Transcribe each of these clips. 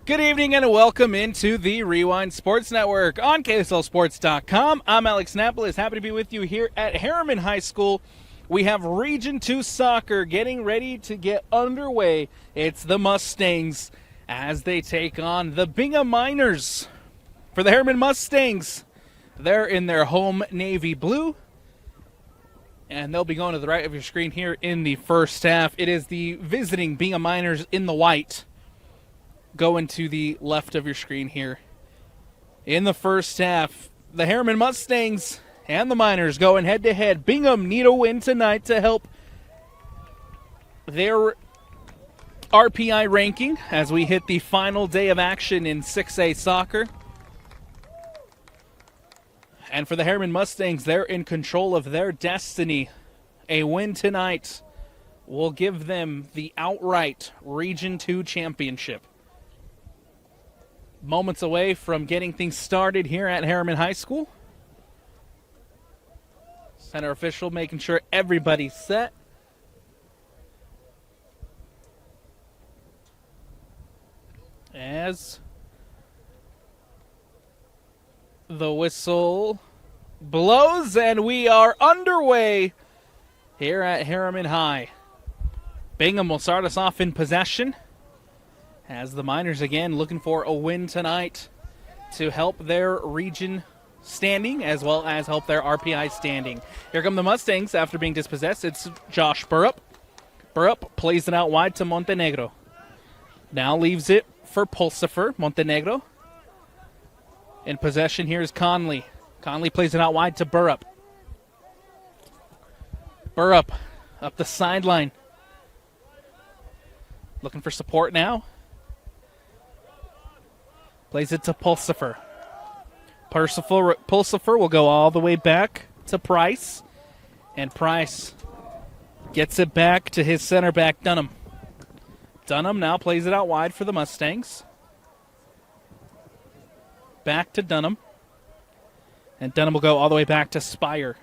Good evening and welcome into the Rewind Sports Network on KSLSports.com. I'm Alex Napolis, happy to be with you here at Herriman High School. We have Region 2 soccer getting ready to get underway. It's the Mustangs as they take on the Bingham Miners. For the Herriman Mustangs, they're in their home navy blue, and they'll be going to the right of your screen here in the first half. It is the visiting Bingham Miners in the white. Going to the left of your screen here. In the first half, the Herriman Mustangs and the Miners going head-to-head. Bingham need a win tonight to help their RPI ranking as we hit the final day of action in 6A soccer. And for the Herriman Mustangs, they're in control of their destiny. A win tonight will give them the outright Region 2 championship. Moments away from getting things started here at Herriman High School. Center official making sure everybody's set. As the whistle blows and we are underway here at Herriman High. Bingham will start us off in possession, as the Miners again looking for a win tonight to help their region standing as well as help their RPI standing. Here come the Mustangs after being dispossessed. It's Josh Burrup. Burrup plays it out wide to Montenegro. Now leaves it for Pulsifer. Montenegro. In possession here is Conley. Conley plays it out wide to Burrup. Burrup up the sideline. Looking for support now. Plays it to Pulsifer. Pulsifer will go all the way back to Price. And Price gets it back to his center back, Dunham. Dunham now plays it out wide for the Mustangs. Back to Dunham. And Dunham will go all the way back to Spire.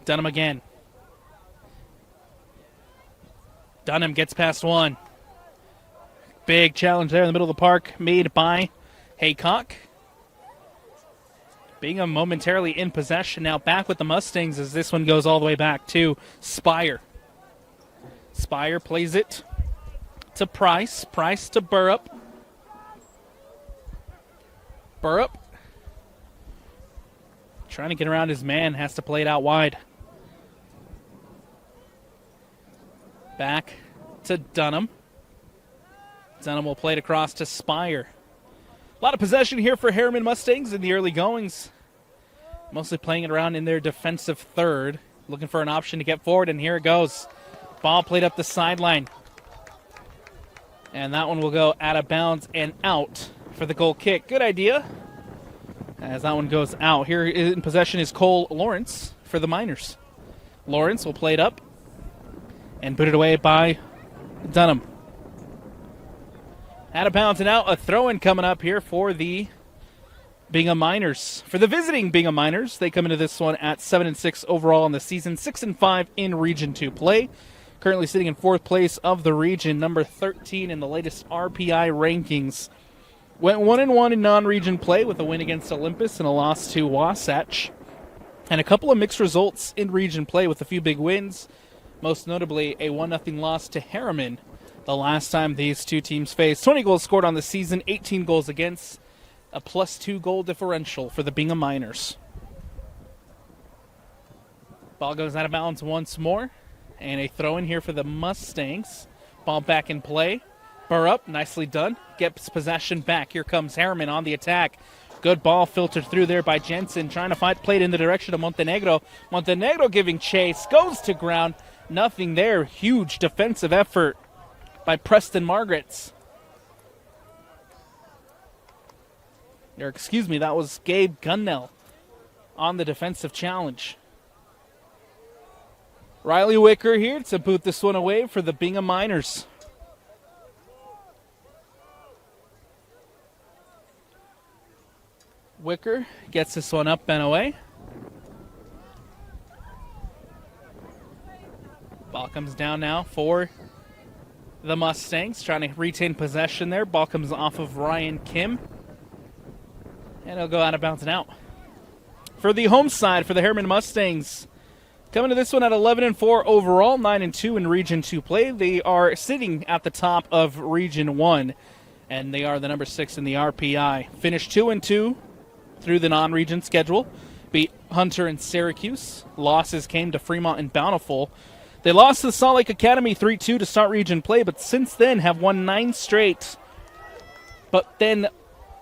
Dunham again. Dunham gets past one. Big challenge there in the middle of the park made by Haycock. Bingham momentarily in possession, now back with the Mustangs as this one goes all the way back to Spire. Spire plays it to Price. Price to Burrup. Burrup trying to get around his man, has to play it out wide. Back to Dunham. Dunham will play it across to Spire. A lot of possession here for Herriman Mustangs in the early goings. Mostly playing it around in their defensive third. Looking for an option to get forward, and here it goes. Ball played up the sideline. And that one will go out of bounds and out for the goal kick. Good idea. As that one goes out. Here in possession is Cole Lawrence for the Miners. Lawrence will play it up and put it away by Dunham. Out of bounds and out, a throw-in coming up here for the Bingham Miners. For the visiting Bingham Miners, they come into this one at 7-6 overall in the season, 6-5 in Region 2 play. Currently sitting in fourth place of the region, number 13 in the latest RPI rankings. Went 1-1 in non-region play with a win against Olympus and a loss to Wasatch. And a couple of mixed results in region play with a few big wins, most notably a 1-0 loss to Herriman the last time these two teams faced. 20 goals scored on the season, 18 goals against, a +2 goal differential for the Bingham Miners. Ball goes out of bounds once more, and a throw-in here for the Mustangs. Ball back in play. Burrup, nicely done, gets possession back. Here comes Herriman on the attack. Good ball filtered through there by Jensen, trying to find, played in the direction of Montenegro. Montenegro giving chase, goes to ground. Nothing there. Huge defensive effort by Preston Margaret's. Or excuse me, that was Gabe Gunnell on the defensive challenge. Riley Wicker here to boot this one away for the Bingham Miners. Wicker gets this one up and away. Ball comes down now for the Mustangs, trying to retain possession there. Ball comes off of Ryan Kim, and it'll go out of bounds and out. For the home side, for the Herriman Mustangs, coming to this one at 11-4 overall, 9-2 in Region 2 play. They are sitting at the top of Region 1, and they are the number 6 in the RPI. Finished 2-2 through the non-region schedule. Beat Hunter and Syracuse. Losses came to Fremont and Bountiful. They lost to the Salt Lake Academy 3-2 to start region play, but since then have won 9 straight. But then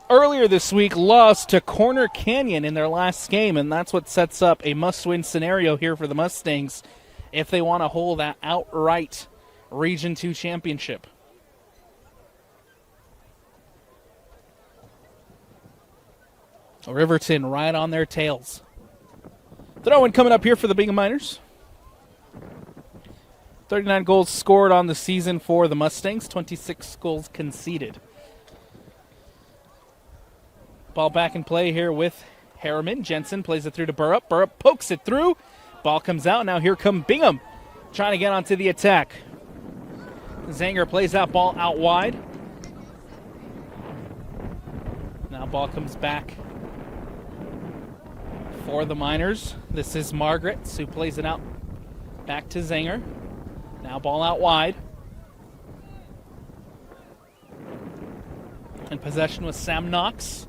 earlier this week lost to Corner Canyon in their last game, and that's what sets up a must-win scenario here for the Mustangs if they want to hold that outright Region 2 championship. Riverton right on their tails. Throw-in coming up here for the Bingham Miners. 39 goals scored on the season for the Mustangs, 26 goals conceded. Ball back in play here with Herriman. Jensen plays it through to Burrup. Burrup pokes it through. Ball comes out. Now here come Bingham trying to get onto the attack. Zanger plays that ball out wide. Now ball comes back for the Miners. This is Margaret who plays it out back to Zanger. Now ball out wide. In possession with Sam Knox.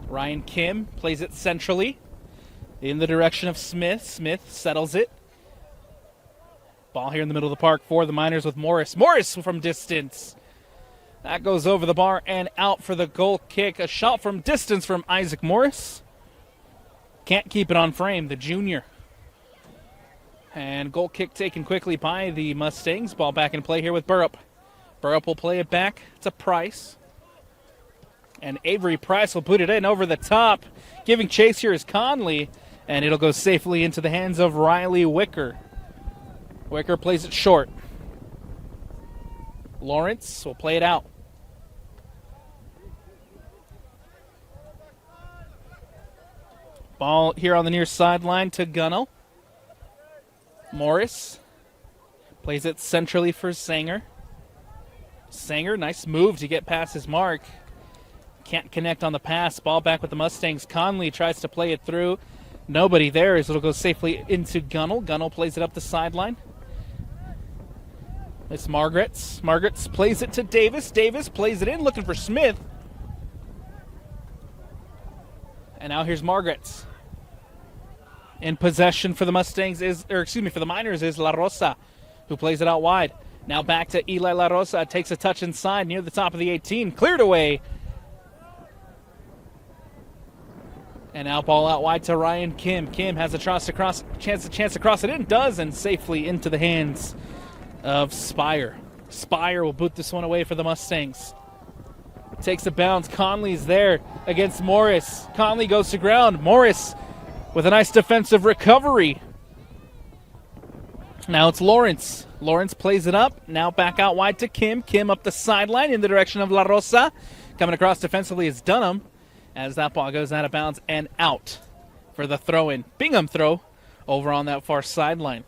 Ryan Kim plays it centrally in the direction of Smith. Smith settles it. Ball here in the middle of the park for the Miners with Morris. Morris from distance. That goes over the bar and out for the goal kick. A shot from distance from Isaac Morris. Can't keep it on frame, the junior. And goal kick taken quickly by the Mustangs. Ball back in play here with Burrup. Burrup will play it back to Price. And Avery Price will put it in over the top. Giving chase here is Conley. And it'll go safely into the hands of Riley Wicker. Wicker plays it short. Lawrence will play it out. Ball here on the near sideline to Gunnell. Morris plays it centrally for Sanger. Sanger, nice move to get past his mark. Can't connect on the pass. Ball back with the Mustangs. Conley tries to play it through. Nobody there as it'll go safely into Gunnell. Gunnell plays it up the sideline. It's Margaret's. Margaret's plays it to Davis. Davis plays it in, looking for Smith. And now here's Margaret's. In possession for the Mustangs for the Miners is La Rosa, who plays it out wide. Now back to Eli La Rosa. Takes a touch inside near the top of the 18. Cleared away. And now ball out wide to Ryan Kim. Kim has a chance to cross it in. Does, and safely into the hands of Spire. Spire will boot this one away for the Mustangs. Takes a bounce. Conley's there against Morris. Conley goes to ground. Morris with a nice defensive recovery. Now it's Lawrence. Lawrence plays it up. Now back out wide to Kim. Kim up the sideline in the direction of La Rosa. Coming across defensively is Dunham as that ball goes out of bounds and out for the throw-in. Bingham throw over on that far sideline.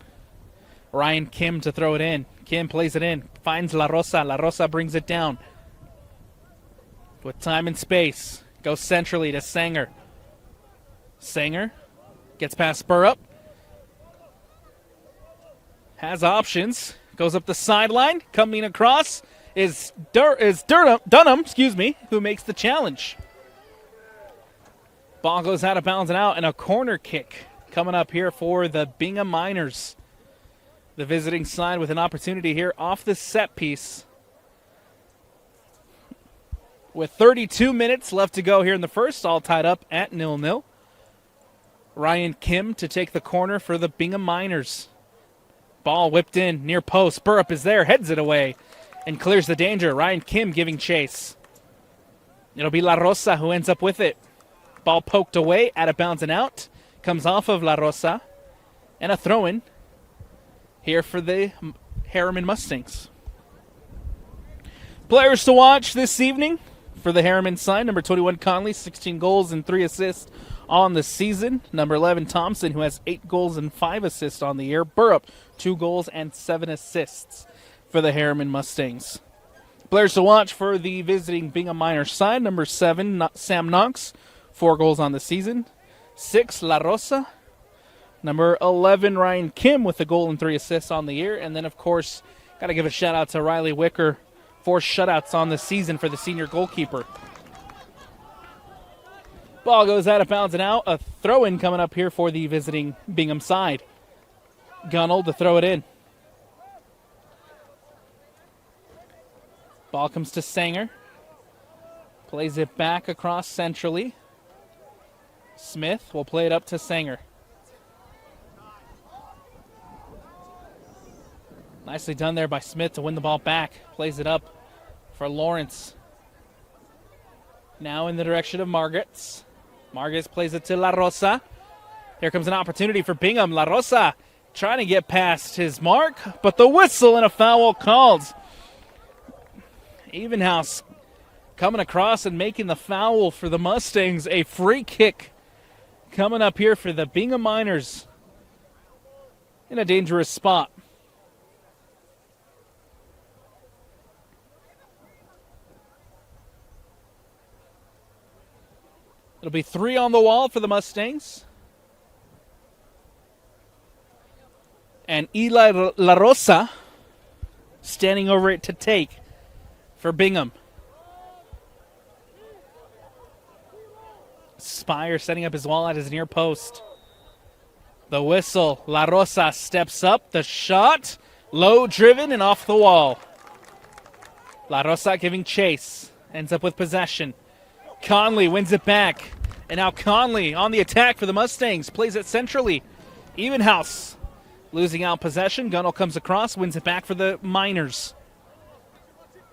Ryan Kim to throw it in. Kim plays it in. Finds La Rosa. La Rosa brings it down. With time and space. Goes centrally to Sanger. Sanger gets past Burrup. Has options. Goes up the sideline. Coming across is Dunham, who makes the challenge. Ball goes out of bounds and out, and a corner kick coming up here for the Bingham Miners. The visiting side with an opportunity here off the set piece. With 32 minutes left to go here in the first, all tied up at 0-0. Ryan Kim to take the corner for the Bingham Miners. Ball whipped in near post. Burrup is there, heads it away, and clears the danger. Ryan Kim giving chase. It'll be La Rosa who ends up with it. Ball poked away, out of bounds and out. Comes off of La Rosa. And a throw-in here for the Herriman Mustangs. Players to watch this evening for the Herriman side. Number 21, Conley, 16 goals and 3 assists on the season. Number 11, Thompson, who has 8 goals and 5 assists on the year. Burrup, 2 goals and 7 assists for the Herriman Mustangs. Players to watch for the visiting Bingham Miners side. Number 7, Sam Knox, 4 goals on the season. 6, La Rosa. Number 11, Ryan Kim with a goal and 3 assists on the year. And then, of course, got to give a shout-out to Riley Wicker, 4 shutouts on the season for the senior goalkeeper. Ball goes out of bounds and out. A throw-in coming up here for the visiting Bingham side. Gunnell to throw it in. Ball comes to Sanger. Plays it back across centrally. Smith will play it up to Sanger. Nicely done there by Smith to win the ball back. Plays it up for Lawrence. Now in the direction of Margaret's. Margaret's plays it to La Rosa. Here comes an opportunity for Bingham. La Rosa trying to get past his mark, but the whistle and a foul called. Evenhouse coming across and making the foul for the Mustangs. A free kick coming up here for the Bingham Miners in a dangerous spot. It'll be 3 on the wall for the Mustangs. And Eli La Rosa standing over it to take for Bingham. Spire setting up his wall at his near post. The whistle. La Rosa steps up. The shot. Low driven and off the wall. La Rosa giving chase. Ends up with possession. Conley wins it back. And now Conley on the attack for the Mustangs. Plays it centrally. Evenhouse losing out possession. Gunnell comes across. Wins it back for the Miners.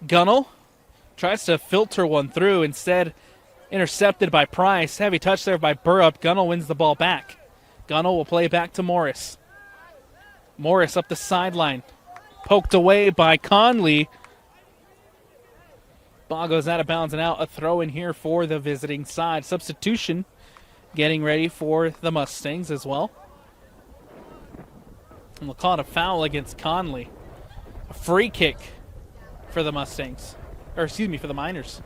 Gunnell tries to filter one through. Instead, intercepted by Price. Heavy touch there by Burrup. Gunnell wins the ball back. Gunnell will play it back to Morris. Morris up the sideline. Poked away by Conley. Ball goes out of bounds and out. A throw in here for the visiting side. Substitution getting ready for the Mustangs as well. And we'll call it a foul against Conley. A free kick for the Mustangs. Or excuse me, for the Miners.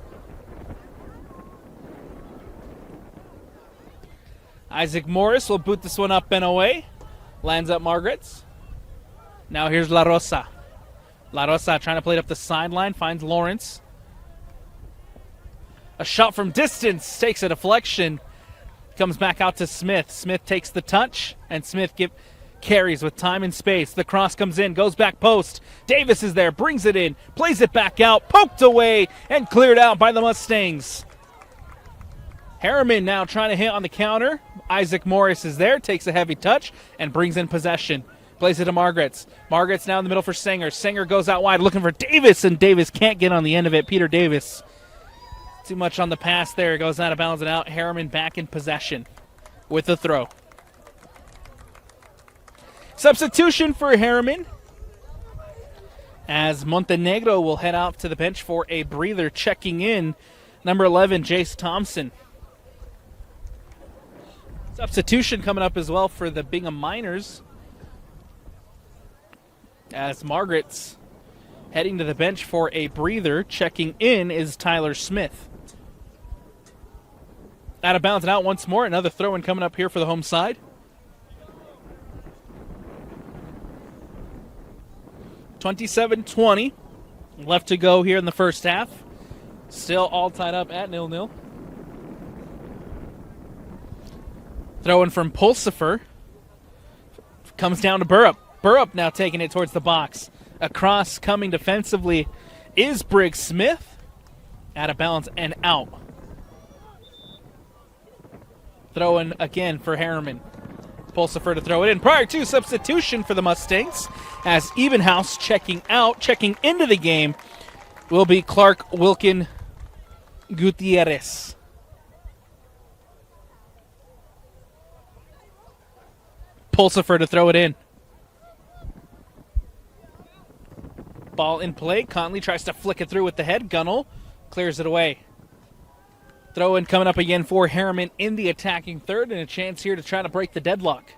Isaac Morris will boot this one up and away. Lands up Margaret's. Now here's La Rosa. La Rosa trying to play it up the sideline. Finds Lawrence. A shot from distance takes a deflection. Comes back out to Smith. Smith takes the touch, and Smith carries with time and space. The cross comes in, goes back post. Davis is there, brings it in, plays it back out, poked away, and cleared out by the Mustangs. Herriman now trying to hit on the counter. Isaac Morris is there, takes a heavy touch, and brings in possession. Plays it to Margaret's. Margaret's now in the middle for Sanger. Sanger goes out wide looking for Davis, and Davis can't get on the end of it. Peter Davis. Too much on the pass there. It goes out of bounds and out. Herriman back in possession with the throw. Substitution for Herriman as Montenegro will head out to the bench for a breather. Checking in, number 11, Jace Thompson. Substitution coming up as well for the Bingham Miners as Margaret's heading to the bench for a breather. Checking in is Tyler Smith. Out of bounds and out once more. Another throw-in coming up here for the home side. (27-20) left to go here in the first half. Still all tied up at 0-0. Throw-in from Pulsifer. Comes down to Burrup. Burrup now taking it towards the box. Across coming defensively is Briggs Smith. Out of bounds and out. Throw in again for Herriman. Pulsifer to throw it in. Prior to substitution for the Mustangs as Evenhouse checking out, checking into the game will be Clark Wilkin Gutierrez. Pulsifer to throw it in. Ball in play. Conley tries to flick it through with the head. Gunnell clears it away. Throw in coming up again for Herriman in the attacking third, and a chance here to try to break the deadlock.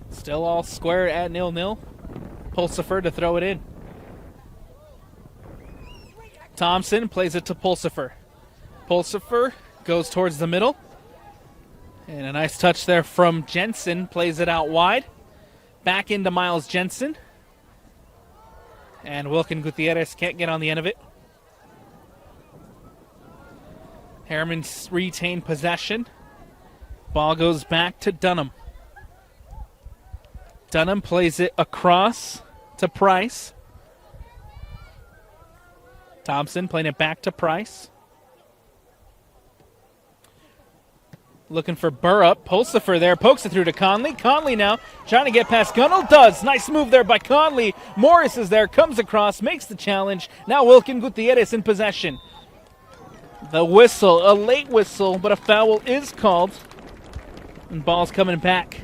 Still all square at 0-0. Pulsifer to throw it in. Thompson plays it to Pulsifer. Pulsifer goes towards the middle. And a nice touch there from Jensen. Plays it out wide. Back into Miles Jensen. And Wilkin Gutierrez can't get on the end of it. Herriman's retained possession. Ball goes back to Dunham. Dunham plays it across to Price. Thompson playing it back to Price. Looking for Burrup. Pulsifer there. Pokes it through to Conley. Conley now trying to get past Gunnell. Does. Nice move there by Conley. Morris is there. Comes across. Makes the challenge. Now Wilkin Gutierrez in possession. The whistle. A late whistle, but a foul is called. And ball's coming back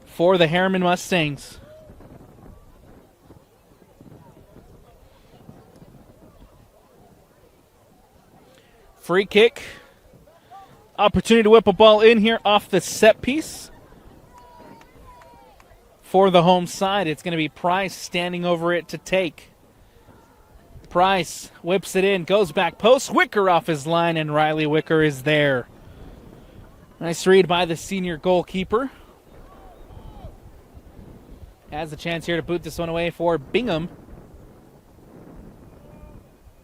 for the Herriman Mustangs. Free kick. Opportunity to whip a ball in here off the set piece. For the home side, it's going to be Price standing over it to take. Price whips it in, goes back post. Wicker off his line, and Riley Wicker is there. Nice read by the senior goalkeeper. Has a chance here to boot this one away for Bingham.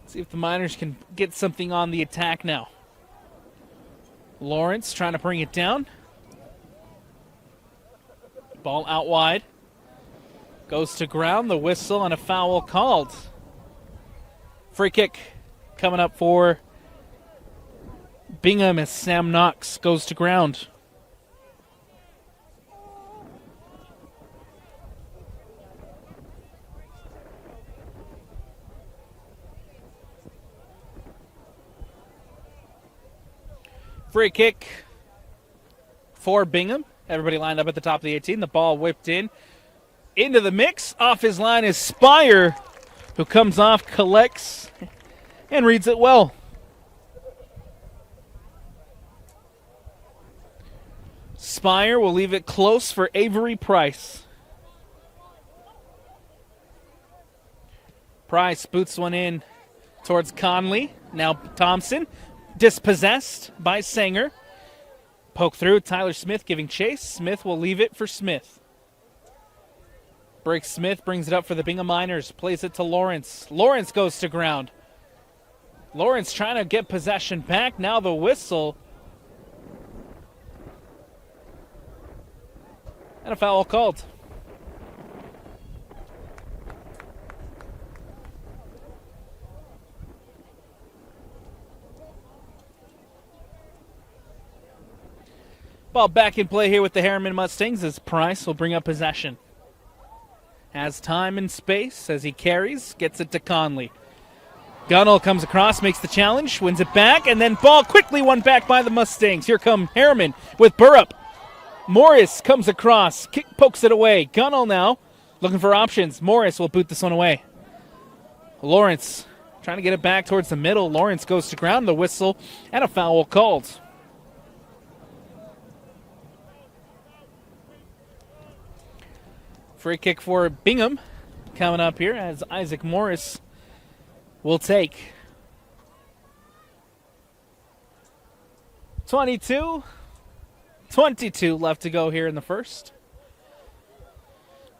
See if the Miners can get something on the attack now. Lawrence trying to bring it down. Ball out wide. Goes to ground. The whistle and a foul called. Free kick coming up for Bingham as Sam Knox goes to ground. Free kick for Bingham. Everybody lined up at the top of the 18. The ball whipped in. Into the mix. Off his line is Spire, who comes off, collects, and reads it well. Spire will leave it close for Avery Price. Price boots one in towards Conley. Now Thompson. Dispossessed by Sanger. Poke through. Tyler Smith giving chase. Smith will leave it for Smith. Breaks Smith. Brings it up for the Bingham Miners. Plays it to Lawrence. Lawrence goes to ground. Lawrence trying to get possession back. Now the whistle. And a foul called. Ball back in play here with the Herriman Mustangs as Price will bring up possession. Has time and space as he carries, gets it to Conley. Gunnell comes across, makes the challenge, wins it back, and then ball quickly won back by the Mustangs. Here come Herriman with Burrup. Morris comes across, pokes it away. Gunnell now looking for options. Morris will boot this one away. Lawrence trying to get it back towards the middle. Lawrence goes to ground, the whistle, and a foul called. Free kick for Bingham coming up here as Isaac Morris will take. 22 left to go here in the first.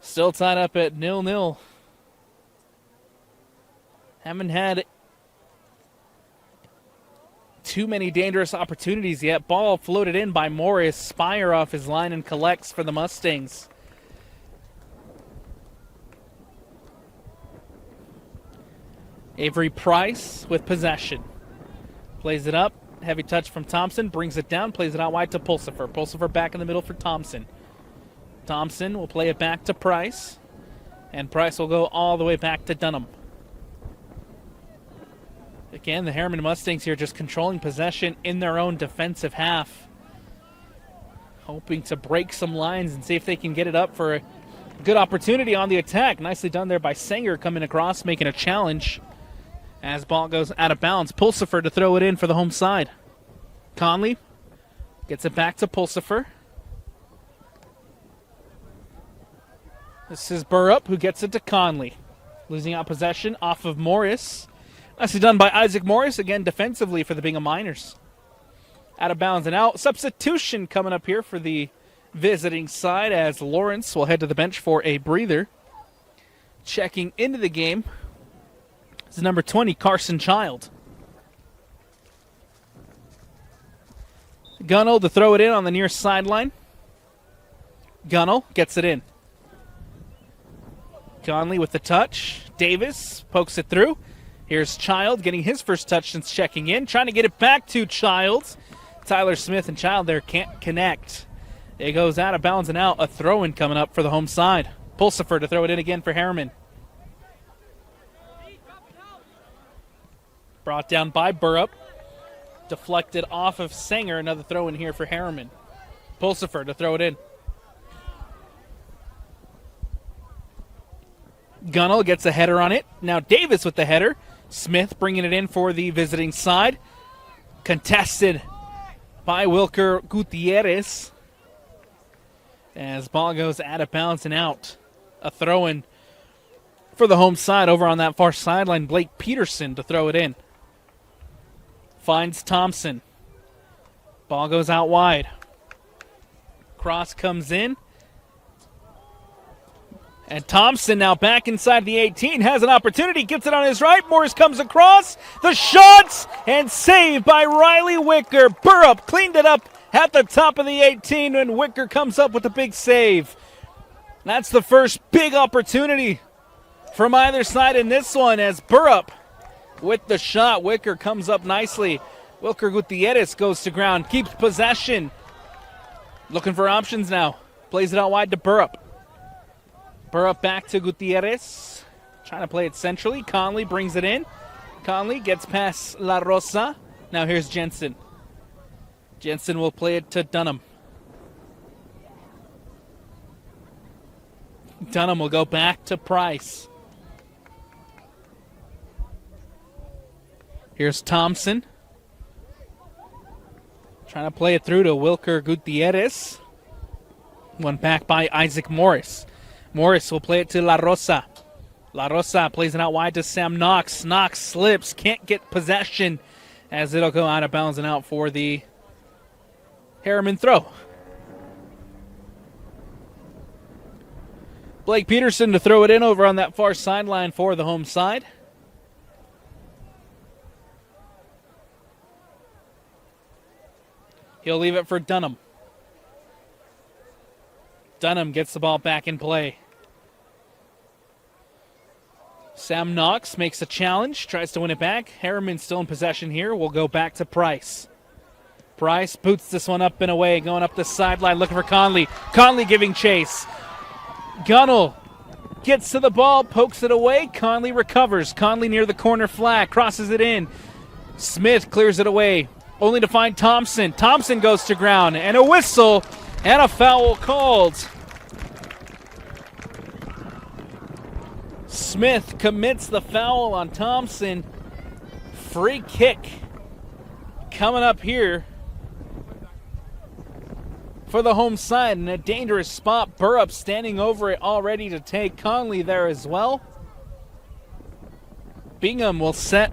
Still tied up at 0-0. Haven't had too many dangerous opportunities yet. Ball floated in by Morris. Spire off his line and collects for the Mustangs. Avery Price with possession. Plays it up. Heavy touch from Thompson. Brings it down. Plays it out wide to Pulsifer. Pulsifer back in the middle for Thompson. Thompson will play it back to Price. And Price will go all the way back to Dunham. Again, the Herriman Mustangs here just controlling possession in their own defensive half. Hoping to break some lines and see if they can get it up for Good opportunity on the attack. Nicely done there by Sanger, coming across, making a challenge. As ball goes out of bounds, Pulsifer to throw it in for the home side. Conley gets it back to Pulsifer. This is Burrup who gets it to Conley. Losing out possession off of Morris. Nicely done by Isaac Morris, again defensively for the Bingham Miners. Out of bounds and out. Substitution coming up here for the visiting side as Lawrence will head to the bench for a breather. Checking into the game is number 20, Carson Child. Gunnell to throw it in on the near sideline. Gunnell gets it in. Conley with the touch. Davis pokes it through. Here's Child getting his first touch since checking in. Trying to get it back to Child. Tyler Smith and Child there can't connect. It goes out of bounds and out. A throw-in coming up for the home side. Pulsifer to throw it in again for Herriman. Brought down by Burrup. Deflected off of Sanger. Another throw-in here for Herriman. Pulsifer to throw it in. Gunnell gets a header on it. Now Davis with the header. Smith bringing it in for the visiting side. Contested by Wilker Gutierrez. As ball goes out of bounds and out. A throw-in for the home side over on that far sideline. Blake Peterson to throw it in. Finds Thompson. Ball goes out wide. Cross comes in. And Thompson now back inside the 18, has an opportunity, gets it on his right. Morris comes across, the shots, and saved by Riley Wicker. Burrup cleaned it up at the top of the 18, and Wicker comes up with a big save. That's the first big opportunity from either side in this one as Burrup with the shot. Wicker comes up nicely. Wilker Gutierrez goes to ground, keeps possession. Looking for options now. Plays it out wide to Burrup. Burrup back to Gutierrez. Trying to play it centrally. Conley brings it in. Conley gets past La Rosa. Now here's Jensen. Jensen will play it to Dunham. Dunham will go back to Price. Here's Thompson. Trying to play it through to Wilker Gutierrez. One back by Isaac Morris. Morris will play it to La Rosa. La Rosa plays it out wide to Sam Knox. Knox slips, can't get possession as it'll go out of bounds and out for the Herriman throw. Blake Peterson to throw it in over on that far sideline for the home side. He'll leave it for Dunham. Dunham gets the ball back in play. Sam Knox makes a challenge, tries to win it back. Herriman still in possession here. We'll go back to Price. Price boots this one up and away, going up the sideline, looking for Conley. Conley giving chase. Gunnell gets to the ball, pokes it away. Conley recovers. Conley near the corner flag, crosses it in. Smith clears it away, only to find Thompson. Thompson goes to ground, and a whistle and a foul called. Smith commits the foul on Thompson. Free kick coming up here for the home side in a dangerous spot. Burrup standing over it all ready to take. Conley there as well. Bingham will set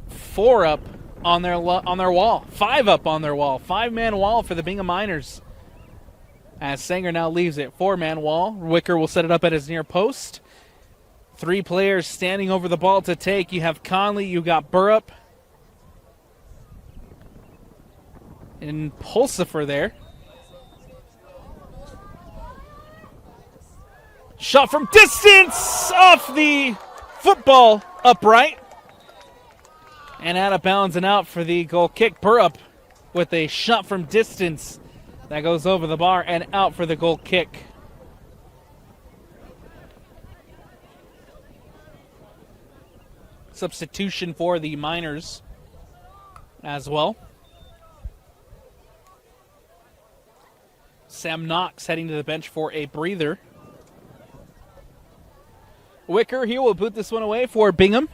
4 up on their wall. 5 up on their wall. 5-man wall for the Bingham Miners. As Sanger now leaves it. 4-man wall. Wicker will set it up at his near post. 3 players standing over the ball to take. You have Conley, you got Burrup, and Pulsifer there. Shot from distance off the football upright. And out of bounds and out for the goal kick. Burrup with a shot from distance that goes over the bar and out for the goal kick. Substitution for the Miners as well. Sam Knox heading to the bench for a breather. Wicker here will boot this one away for Bingham.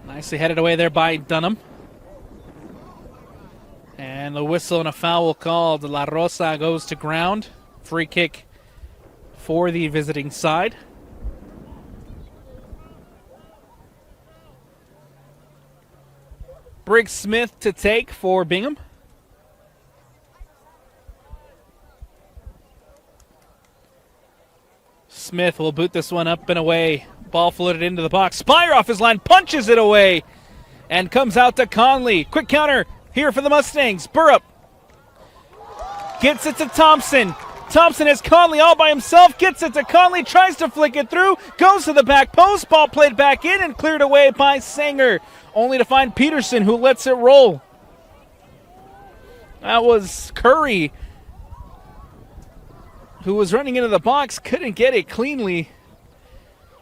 Nicely headed away there by Dunham. And the whistle and a foul called. La Rosa goes to ground. Free kick for the visiting side. Briggs Smith to take for Bingham. Smith will boot this one up and away. Ball floated into the box. Spire off his line, punches it away, and comes out to Conley. Quick counter here for the Mustangs. Burrup gets it to Thompson. Thompson has Conley all by himself, gets it to Conley, tries to flick it through, goes to the back post, ball played back in and cleared away by Sanger, only to find Peterson, who lets it roll. That was Curry, who was running into the box, couldn't get it cleanly,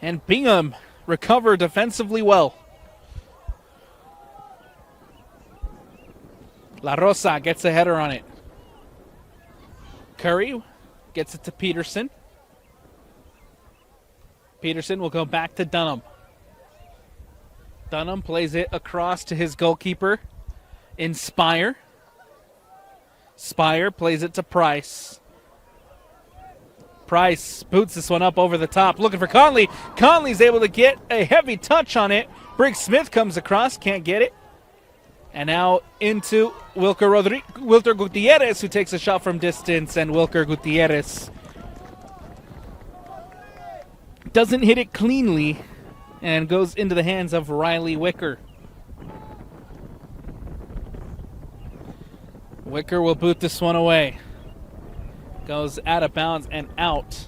and Bingham recovered defensively well. La Rosa gets a header on it. Curry gets it to Peterson. Peterson will go back to Dunham. Dunham plays it across to his goalkeeper in Spire. Spire plays it to Price. Price boots this one up over the top, looking for Conley. Conley's able to get a heavy touch on it. Briggs Smith comes across, can't get it. And now into Wilker Gutierrez, who takes a shot from distance, and Wilker Gutierrez doesn't hit it cleanly and goes into the hands of Riley Wicker. Wicker will boot this one away. Goes out of bounds and out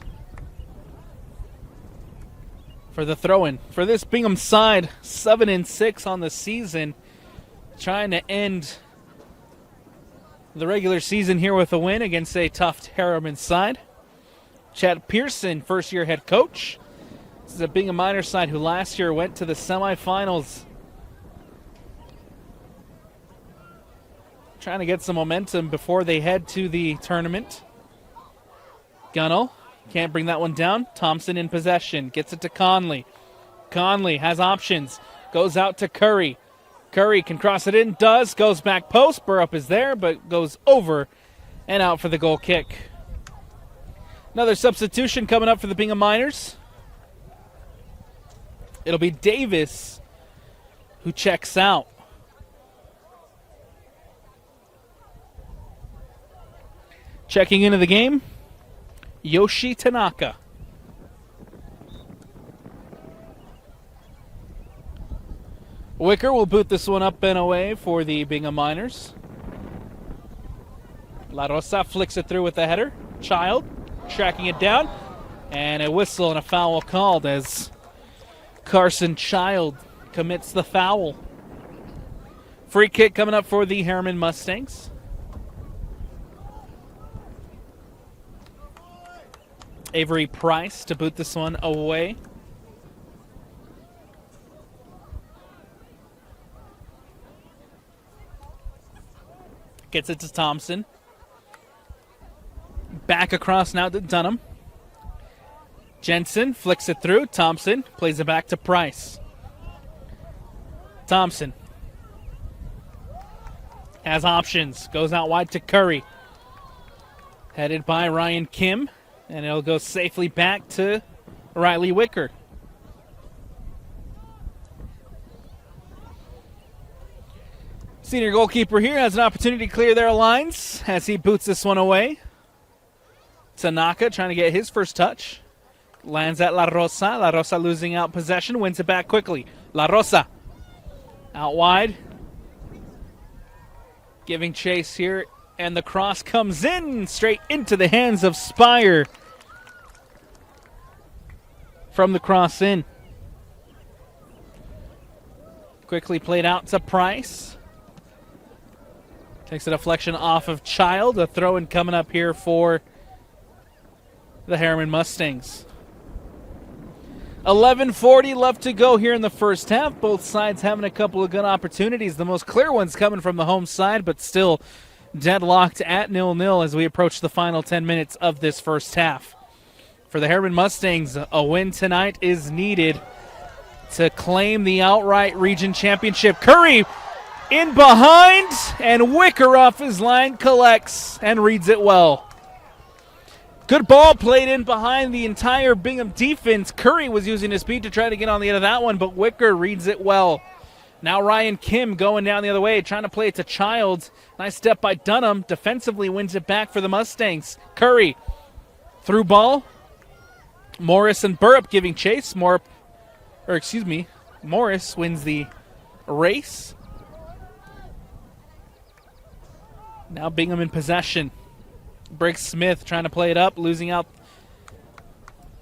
for the throw-in. For this Bingham side, 7-6 on the season, trying to end the regular season here with a win against a tough Herriman side. Chad Pearson, first-year head coach. This is a Bingham Miners side who last year went to the semifinals. Trying to get some momentum before they head to the tournament. Gunnell can't bring that one down. Thompson in possession. Gets it to Conley. Conley has options. Goes out to Curry. Curry can cross it in. Does. Goes back post. Burrup is there, but goes over and out for the goal kick. Another substitution coming up for the Bingham Miners. It'll be Davis who checks out. Checking into the game, Yoshi Tanaka. Wicker will boot this one up and away for the Bingham Miners. La Rosa flicks it through with the header. Child tracking it down. And a whistle and a foul called as Carson Child commits the foul. Free kick coming up for the Herriman Mustangs. Avery Price to boot this one away. Gets it to Thompson. Back across now to Dunham. Jensen flicks it through. Thompson plays it back to Price. Thompson has options. Goes out wide to Curry. Headed by Ryan Kim. And it'll go safely back to Riley Wicker. Senior goalkeeper here has an opportunity to clear their lines as he boots this one away. Tanaka trying to get his first touch. Lands at La Rosa. La Rosa losing out possession. Wins it back quickly. La Rosa out wide. Giving chase here. And the cross comes in straight into the hands of Spire. From the cross in. Quickly played out to Price. Takes a deflection off of Child. A throw-in coming up here for the Herriman Mustangs. 11:40 left to go here in the first half. Both sides having a couple of good opportunities. The most clear ones coming from the home side, but still deadlocked at 0-0 as we approach the final 10 minutes of this first half. For the Herriman Mustangs, a win tonight is needed to claim the outright region championship. Curry in behind, and Wicker off his line collects and reads it well. Good ball played in behind the entire Bingham defense. Curry was using his speed to try to get on the end of that one, but Wicker reads it well. Now Ryan Kim going down the other way, trying to play it to Childs. Nice step by Dunham. Defensively wins it back for the Mustangs. Curry through ball. Morris and Burrup giving chase. Morris wins the race. Now Bingham in possession. Briggs Smith trying to play it up, losing out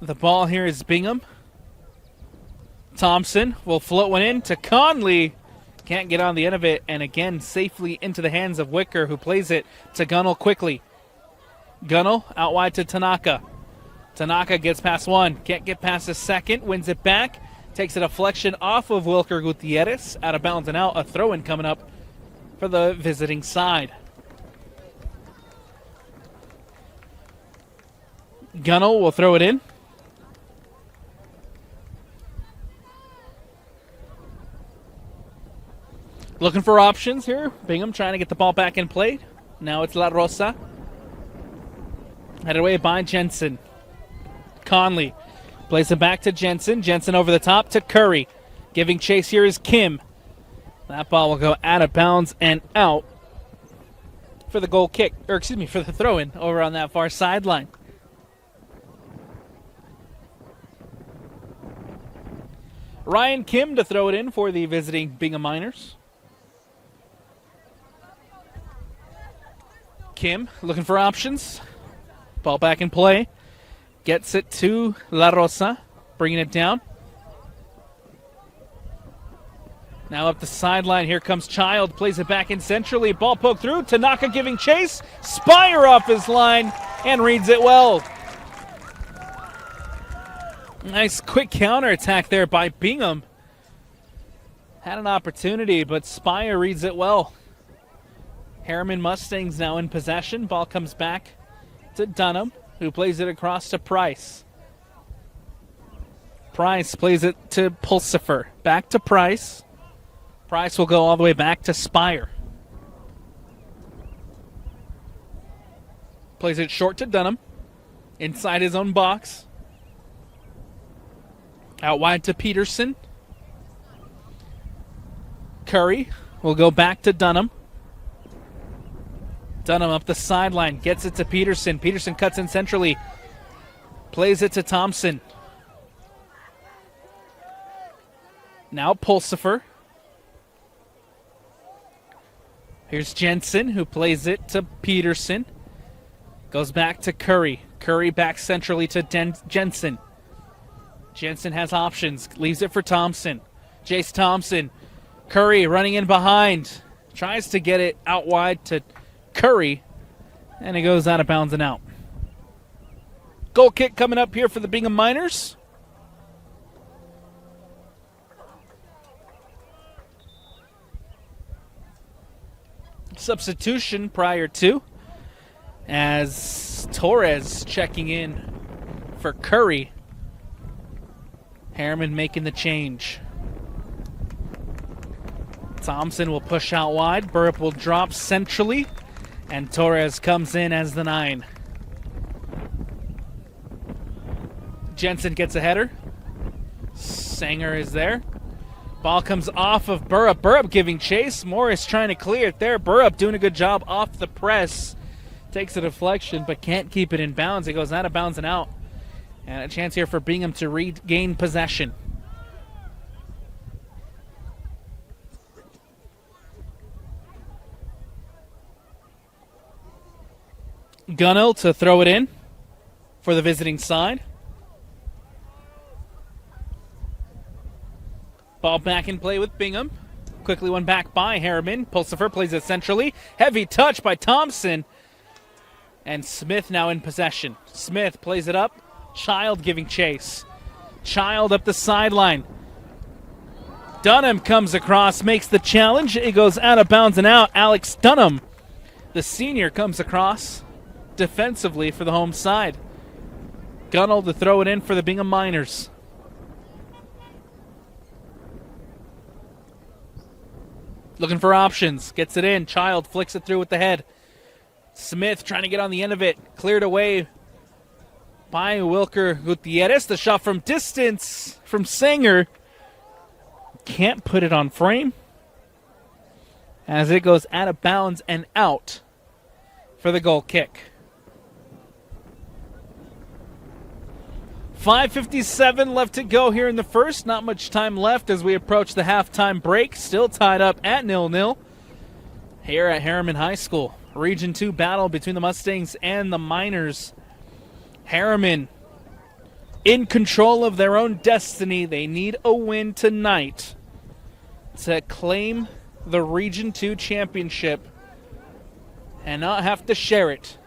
the ball here is Bingham. Thompson will float one in to Conley. Can't get on the end of it, and again safely into the hands of Wicker, who plays it to Gunnell quickly. Gunnell out wide to Tanaka. Tanaka gets past one, can't get past a second, wins it back, takes a deflection off of Wilker Gutierrez, out of bounds and out. A throw-in coming up for the visiting side. Gunnell will throw it in. Looking for options here. Bingham trying to get the ball back in play. Now it's La Rosa. Headed away by Jensen. Conley plays it back to Jensen. Jensen over the top to Curry. Giving chase here is Kim. That ball will go out of bounds and out for the goal kick, for the throw-in over on that far sideline. Ryan Kim to throw it in for the visiting Bingham Miners. Kim looking for options. Ball back in play. Gets it to La Rosa, bringing it down. Now up the sideline, here comes Child, plays it back in centrally. Ball poked through, Tanaka giving chase. Spire off his line and reads it well. Nice quick counterattack there by Bingham. Had an opportunity, but Spire reads it well. Herriman Mustangs now in possession. Ball comes back to Dunham, who plays it across to Price. Price plays it to Pulsifer. Back to Price. Price will go all the way back to Spire. Plays it short to Dunham. Inside his own box. Out wide to Peterson. Curry will go back to Dunham. Dunham up the sideline. Gets it to Peterson. Peterson cuts in centrally. Plays it to Thompson. Now Pulsifer. Here's Jensen, who plays it to Peterson. Goes back to Curry. Curry back centrally to Jensen. Jensen has options. Leaves it for Thompson. Jace Thompson. Curry running in behind. Tries to get it out wide to Curry. And it goes out of bounds and out. Goal kick coming up here for the Bingham Miners. Substitution prior to, as Torres checking in for Curry. Herriman making the change. Thompson will push out wide. Burrup will drop centrally. And Torres comes in as the 9. Jensen gets a header. Sanger is there. Ball comes off of Burrup. Burrup giving chase. Morris trying to clear it there. Burrup doing a good job off the press. Takes a deflection but can't keep it in bounds. It goes out of bounds and out. And a chance here for Bingham to regain possession. Gunnell to throw it in for the visiting side. Ball back in play with Bingham. Quickly one back by Herriman. Pulsifer plays it centrally. Heavy touch by Thompson. And Smith now in possession. Smith plays it up. Child giving chase. Child up the sideline. Dunham comes across, makes the challenge. It goes out of bounds and out. Alex Dunham, The senior comes across defensively for the home side. Gunnell to throw it in for the Bingham Miners. Looking for options. Gets it in. Child flicks it through with the head. Smith trying to get on the end of it. Cleared away by Wilker Gutierrez. The shot from distance from Sanger. Can't put it on frame, as it goes out of bounds and out for the goal kick. 5:57 left to go here in the first. Not much time left as we approach the halftime break. Still tied up at 0-0 here at Herriman High School. Region 2 battle between the Mustangs and the Miners. Herriman in control of their own destiny. They need a win tonight to claim the Region 2 championship and not have to share it.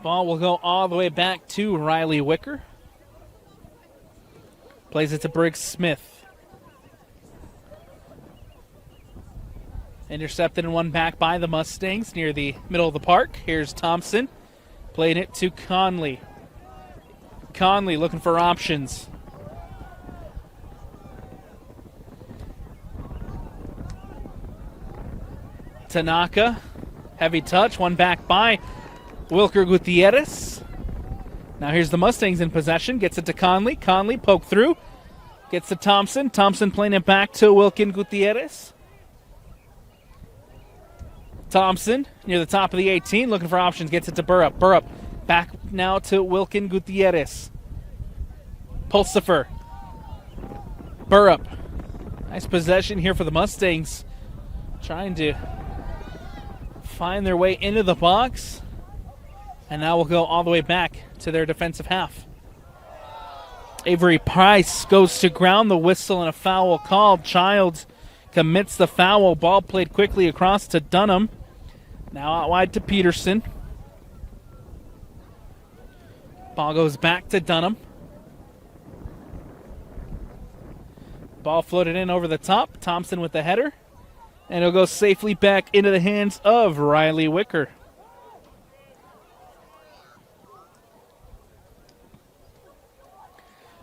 Ball will go all the way back to Riley Wicker. Plays it to Briggs Smith. Intercepted and one back by the Mustangs near the middle of the park. Here's Thompson. Playing it to Conley. Conley looking for options. Tanaka. Heavy touch. One back by Wilker Gutierrez. Now here's the Mustangs in possession. Gets it to Conley. Conley poke through. Gets to Thompson. Thompson playing it back to Wilkin Gutierrez. Thompson near the top of the 18. Looking for options. Gets it to Burrup. Burrup back now to Wilkin Gutierrez. Pulsifer. Burrup. Nice possession here for the Mustangs. Trying to find their way into the box. And now we'll go all the way back to their defensive half. Avery Price goes to ground. The whistle and a foul called. Childs commits the foul. Ball played quickly across to Dunham. Now out wide to Peterson. Ball goes back to Dunham. Ball floated in over the top. Thompson with the header. And it'll go safely back into the hands of Riley Wicker.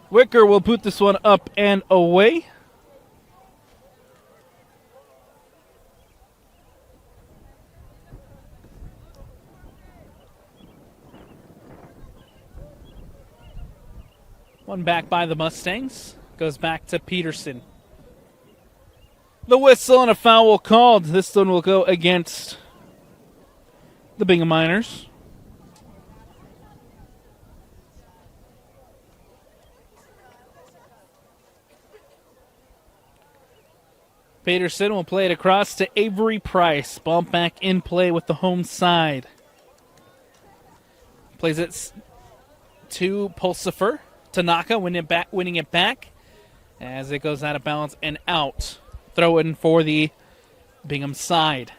Wicker will boot this one up and away. One back by the Mustangs. Goes back to Peterson. The whistle and a foul called. This one will go against the Bingham Miners. Peterson will play it across to Avery Price. Ball back in play with the home side. Plays it to Pulsifer. Tanaka winning it back as it goes out of bounds and out. Throw in for the Bingham side.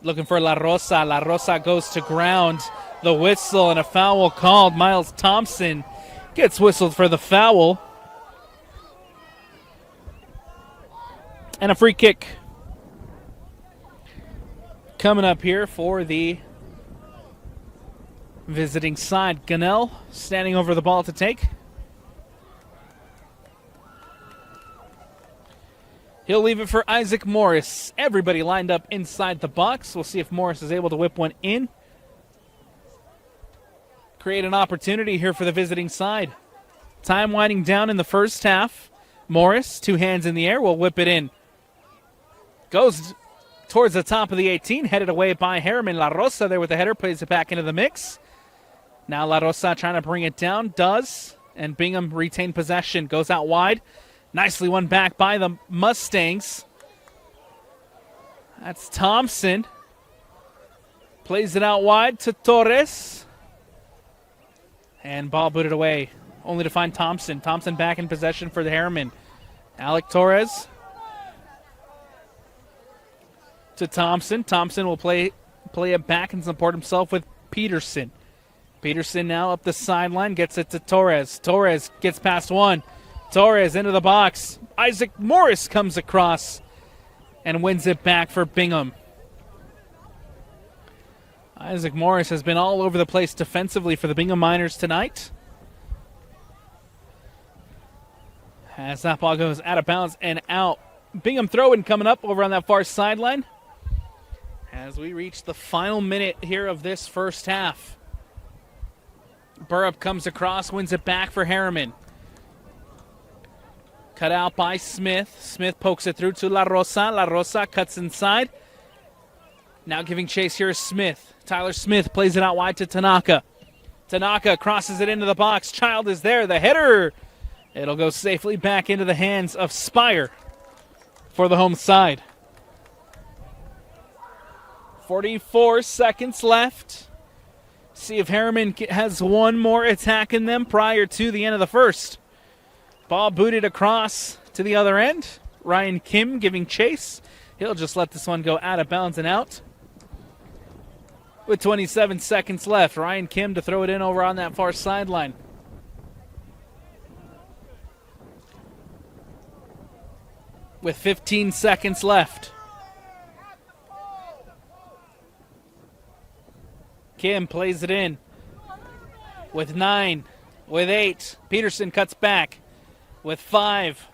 Looking for La Rosa. La Rosa goes to ground. The whistle and a foul called. Miles Thompson gets whistled for the foul. And a free kick coming up here for the visiting side. Gunnell standing over the ball to take. He'll leave it for Isaac Morris. Everybody lined up inside the box. We'll see if Morris is able to whip one in. Create an opportunity here for the visiting side. Time winding down in the first half. Morris, two hands in the air, will whip it in. Goes towards the top of the 18, headed away by Herriman. La Rosa there with the header, plays it back into the mix. Now La Rosa trying to bring it down, does, and Bingham retain possession. Goes out wide. Nicely won back by the Mustangs. That's Thompson. Plays it out wide to Torres. And ball booted away, only to find Thompson. Thompson back in possession for the Herriman. Alec Torres to Thompson. Thompson will play it back and support himself with Peterson. Peterson now up the sideline, gets it to Torres. Torres gets past one, Torres into the box. Isaac Morris comes across and wins it back for Bingham. Isaac Morris has been all over the place defensively for the Bingham Miners tonight. As that ball goes out of bounds and out. Bingham throw-in coming up over on that far sideline. As we reach the final minute here of this first half. Burrup comes across, wins it back for Herriman. Cut out by Smith. Smith pokes it through to La Rosa. La Rosa cuts inside. Now giving chase here is Smith. Tyler Smith plays it out wide to Tanaka. Tanaka crosses it into the box. Child is there. The header. It'll go safely back into the hands of Spire for the home side. 44 seconds left. See if Herriman has one more attack in them prior to the end of the first. Ball booted across to the other end. Ryan Kim giving chase. He'll just let this one go out of bounds and out. With 27 seconds left, Ryan Kim to throw it in over on that far sideline. With 15 seconds left. Kim plays it in. With 9. With 8. Peterson cuts back. With 5.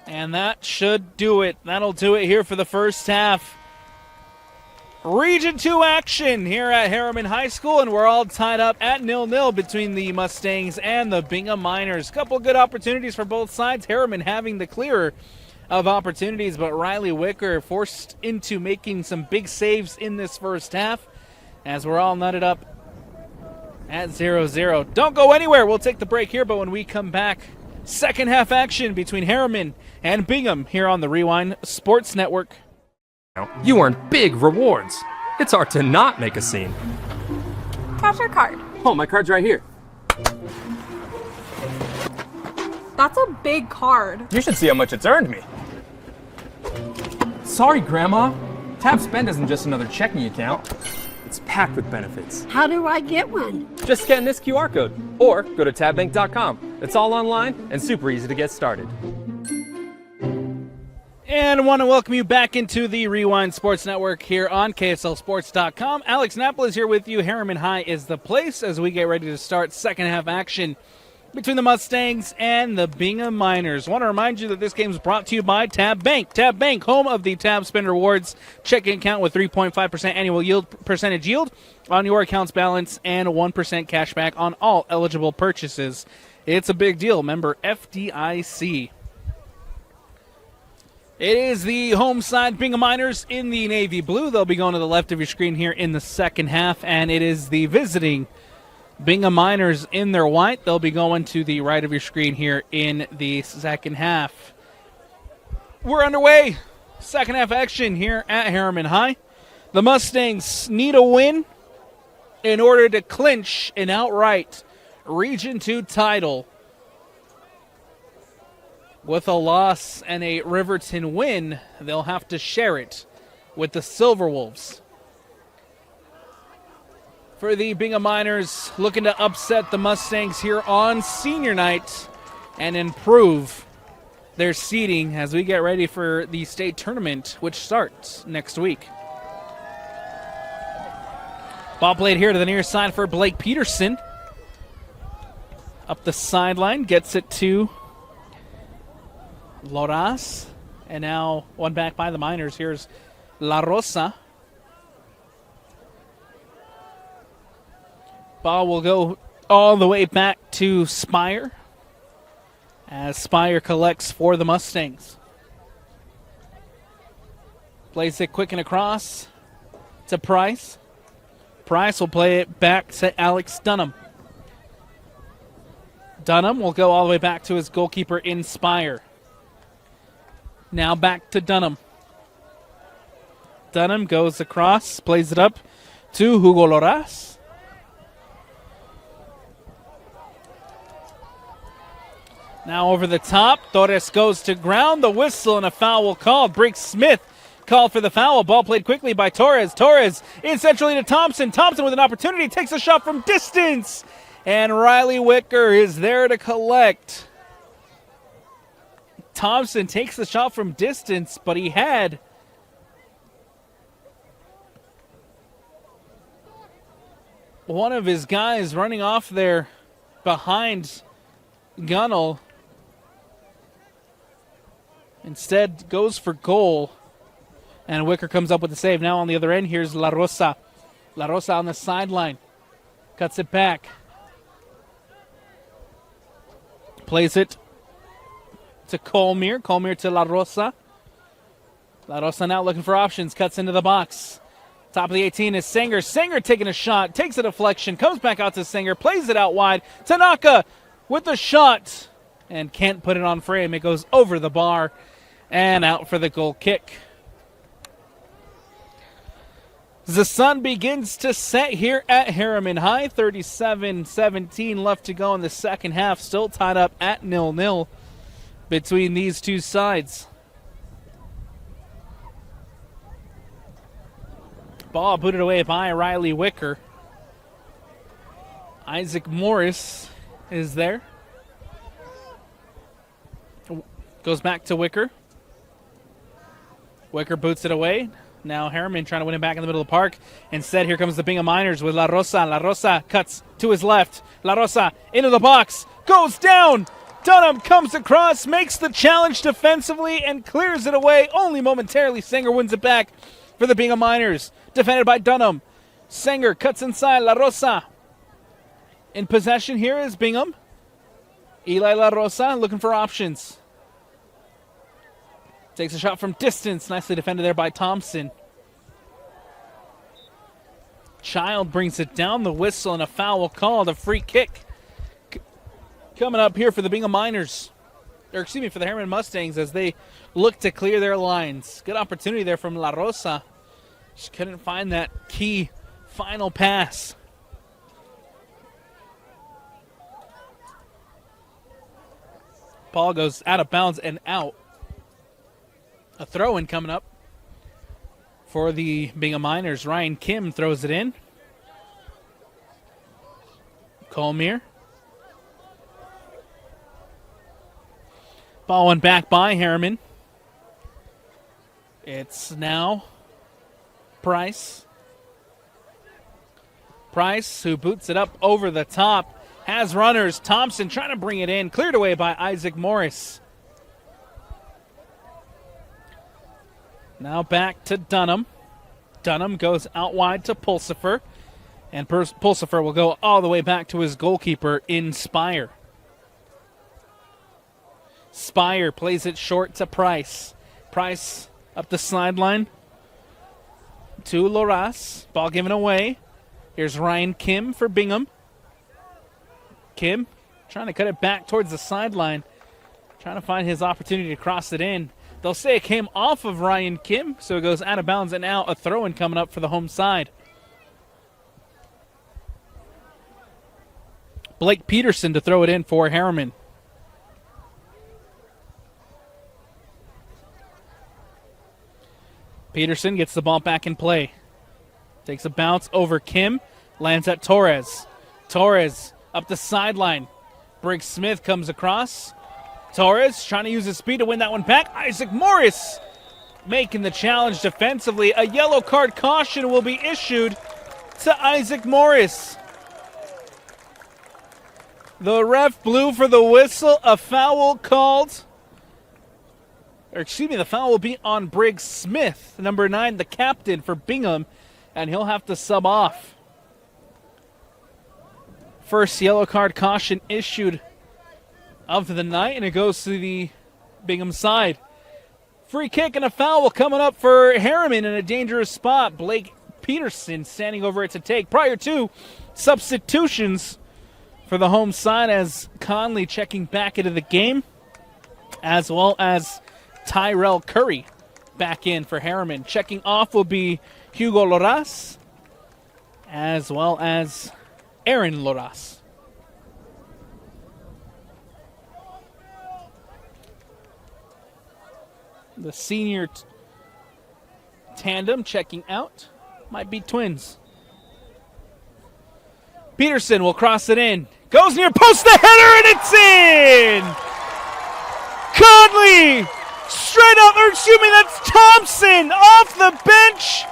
And that should do it. That'll do it here for the first half. Region 2 action here at Herriman High School, and we're all tied up at 0-0 between the Mustangs and the Bingham Miners. Couple good opportunities for both sides. Herriman having the clearer of opportunities, but Riley Wicker forced into making some big saves in this first half as we're all nutted up at 0-0. Don't go anywhere. We'll take the break here, but when we come back, second half action between Herriman and Bingham here on the Rewind Sports Network. You earn big rewards. It's hard to not make a scene. Cash or card? Oh, my card's right here. That's a big card. You should see how much it's earned me. Sorry, Grandma. Tab Spend isn't just another checking account. It's packed with benefits. How do I get one? Just scan this QR code or go to tabbank.com. It's all online and super easy to get started. And I want to welcome you back into the Rewind Sports Network here on KSLSports.com. Alex Napoli is here with you. Herriman High is the place as we get ready to start second half action between the Mustangs and the Bingham Miners. I want to remind you that this game is brought to you by Tab Bank. Tab Bank, home of the Tab Spend Rewards checking account with 3.5% annual percentage yield on your account's balance and 1% cash back on all eligible purchases. It's a big deal. Member FDIC. It is the home side Bingham Miners in the navy blue. They'll be going to the left of your screen here in the second half, and it is the visiting Bingham Miners in their white. They'll be going to the right of your screen here in the second half. We're underway. Second half action here at Herriman High. The Mustangs need a win in order to clinch an outright Region 2 title. With a loss and a Riverton win, they'll have to share it with the Silverwolves. For the Bingham Miners, looking to upset the Mustangs here on senior night and improve their seeding as we get ready for the state tournament, which starts next week. Ball played here to the near side for Blake Peterson. Up the sideline, gets it to Loras, and now one back by the Miners. Here's La Rosa. Ball will go all the way back to Spire as Spire collects for the Mustangs. Plays it quick and across to Price. Price will play it back to Alex Dunham. Dunham will go all the way back to his goalkeeper in Spire. Now back to Dunham. Dunham goes across, plays it up to Hugo Loras. Now over the top, Torres goes to ground. The whistle and a foul will call. Briggs Smith called for the foul. Ball played quickly by Torres. Torres in centrally to Thompson. Thompson with an opportunity, takes a shot from distance. And Riley Wicker is there to collect. Thompson takes the shot from distance, but he had one of his guys running off there behind Gunnell. Instead, goes for goal. And Wicker comes up with the save. Now on the other end, here's La Rosa. La Rosa on the sideline. Cuts it back. Plays it to Colmere. Colmere to La Rosa. La Rosa now looking for options. Cuts into the box. Top of the 18 is Singer. Singer taking a shot. Takes a deflection. Comes back out to Singer. Plays it out wide. Tanaka with the shot. And can't put it on frame. It goes over the bar. And out for the goal kick. The sun begins to set here at Herriman High. 37-17 left to go in the second half. Still tied up at 0-0 between these two sides. Ball booted away by Riley Wicker. Isaac Morris is there. Goes back to Wicker. Wicker boots it away. Now Herriman trying to win it back in the middle of the park. Instead, here comes the Bingham Miners with La Rosa. La Rosa cuts to his left. La Rosa into the box. Goes down. Dunham comes across, makes the challenge defensively, and clears it away. Only momentarily, Singer wins it back for the Bingham Miners. Defended by Dunham. Singer cuts inside. La Rosa. In possession here is Bingham. Eli La Rosa looking for options. Takes a shot from distance. Nicely defended there by Thompson. Child brings it down. The whistle and a foul called. A free kick coming up here for the Bingham Miners. Or excuse me, for the Herriman Mustangs as they look to clear their lines. Good opportunity there from La Rosa. Just couldn't find that key final pass. Ball goes out of bounds and out. A throw-in coming up for the Bingham Miners. Ryan Kim throws it in. Colmere. Ball went back by Herriman. It's now Price. Price, who boots it up over the top, has runners. Thompson trying to bring it in. Cleared away by Isaac Morris. Now back to Dunham. Dunham goes out wide to Pulsifer. And Pulsifer will go all the way back to his goalkeeper in Spire. Spire plays it short to Price. Price up the sideline to Loras. Ball given away. Here's Ryan Kim for Bingham. Kim trying to cut it back towards the sideline. Trying to find his opportunity to cross it in. They'll say it came off of Ryan Kim, so it goes out of bounds, and now a throw-in coming up for the home side. Blake Peterson to throw it in for Herriman. Peterson gets the ball back in play. Takes a bounce over Kim, lands at Torres. Torres up the sideline. Briggs Smith comes across. Torres trying to use his speed to win that one back. Isaac Morris making the challenge defensively. A yellow card caution will be issued to Isaac Morris. The ref blew for the whistle. A foul called. Or excuse me, the foul will be on Briggs Smith, number 9, the captain for Bingham, and he'll have to sub off. First yellow card caution issued of the night, and it goes to the Bingham side. Free kick and a foul coming up for Herriman in a dangerous spot. Blake Peterson standing over it to take. Prior to substitutions for the home side as Conley checking back into the game, as well as Tyrell Curry back in for Herriman. Checking off will be Hugo Loras, as well as Aaron Loras. The senior tandem checking out might be twins. Peterson will cross it in. Goes near post, the header, and it's in! Conley! Straight up, or excuse me, that's Thompson off the bench!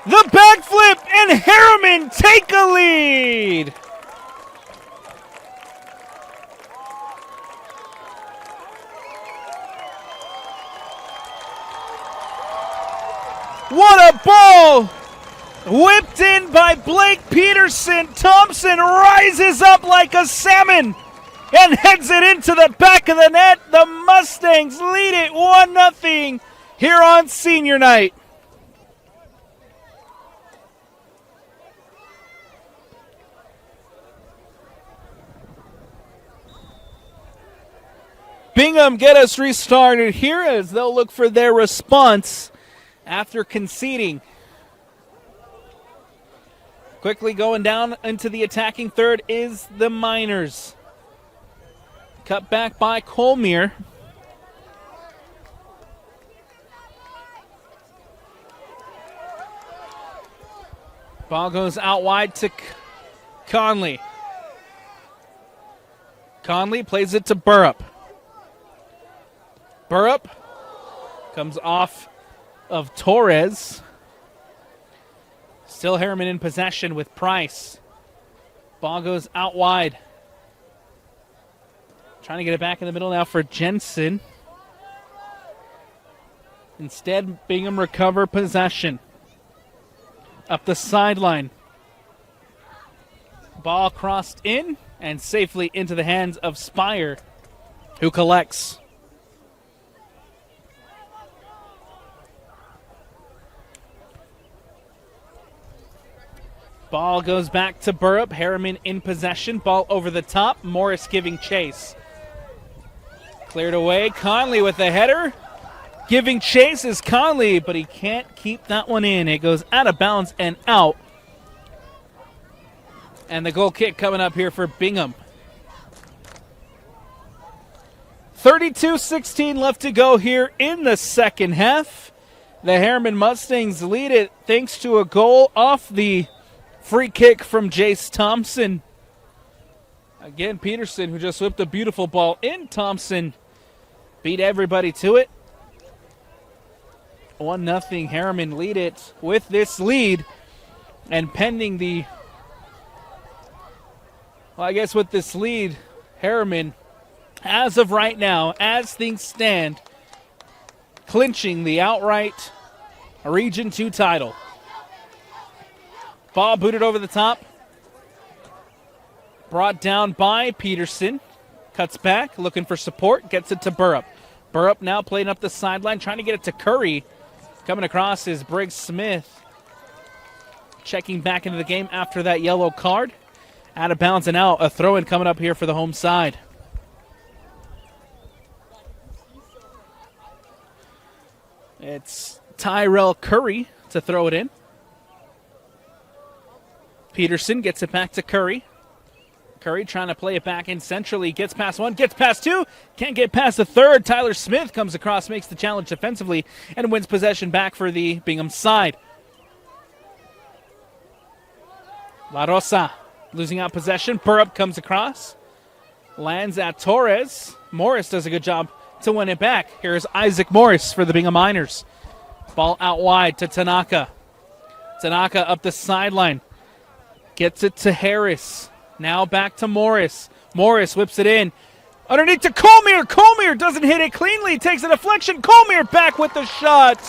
The backflip, and Herriman take a lead! What a ball! Whipped in by Blake Peterson. Thompson rises up like a salmon and heads it into the back of the net. The Mustangs lead it 1-0 here on senior night. Bingham get us restarted here as they'll look for their response after conceding. Quickly going down into the attacking third is the Miners. Cut back by Colmere. Ball goes out wide to Conley. Conley plays it to Burrup. Burrup comes off of Torres. Still Herriman in possession with Price. Ball goes out wide. Trying to get it back in the middle now for Jensen. Instead, Bingham recover possession. Up the sideline. Ball crossed in and safely into the hands of Spire, who collects. Ball goes back to Burrup. Herriman in possession. Ball over the top. Morris giving chase. Cleared away. Conley with the header. Giving chase is Conley, but he can't keep that one in. It goes out of bounds and out. And the goal kick coming up here for Bingham. 32-16 left to go here in the second half. The Herriman Mustangs lead it thanks to a goal off the free kick from Jace Thompson. Again, Peterson, who just whipped a beautiful ball in. Thompson beat everybody to it. 1-0 Herriman lead it with this lead. And pending the... Well, I guess with this lead, Herriman, as of right now, as things stand, clinching the outright Region 2 title. Ball booted over the top. Brought down by Peterson. Cuts back, looking for support. Gets it to Burrup. Burrup now playing up the sideline, trying to get it to Curry. Coming across is Briggs Smith. Checking back into the game after that yellow card. Out of bounds and out. A throw-in coming up here for the home side. It's Tyrell Curry to throw it in. Peterson gets it back to Curry. Curry trying to play it back in centrally. Gets past one, gets past two. Can't get past the third. Tyler Smith comes across, makes the challenge defensively, and wins possession back for the Bingham side. La Rosa losing out possession. Burrup comes across. Lands at Torres. Morris does a good job to win it back. Here's Isaac Morris for the Bingham Miners. Ball out wide to Tanaka. Tanaka up the sideline. Gets it to Harris. Now back to Morris. Morris whips it in. Underneath to Colmere. Colmere doesn't hit it cleanly. Takes a deflection. Colmere back with the shot.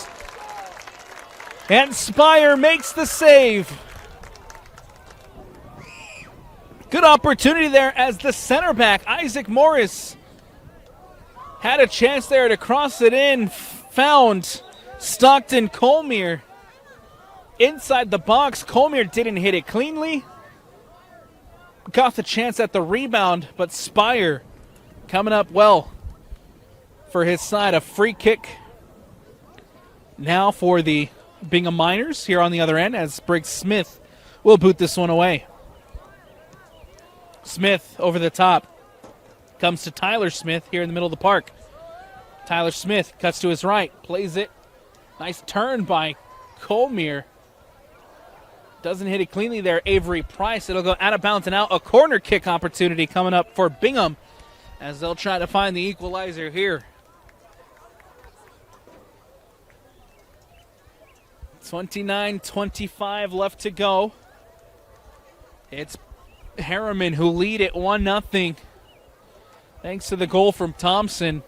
And Spire makes the save. Good opportunity there as the center back, Isaac Morris, had a chance there to cross it in. Found Stockton Colmere inside the box. Colmere didn't hit it cleanly. Got the chance at the rebound, but Spire coming up well for his side. A free kick now for the Bingham Miners here on the other end as Briggs Smith will boot this one away. Smith over the top. Comes to Tyler Smith here in the middle of the park. Tyler Smith cuts to his right, plays it. Nice turn by Colmere. Doesn't hit it cleanly there, Avery Price. It'll go out of bounds and out. A corner kick opportunity coming up for Bingham as they'll try to find the equalizer here. 29-25 left to go. It's Herriman who lead it 1-0. Thanks to the goal from Thompson.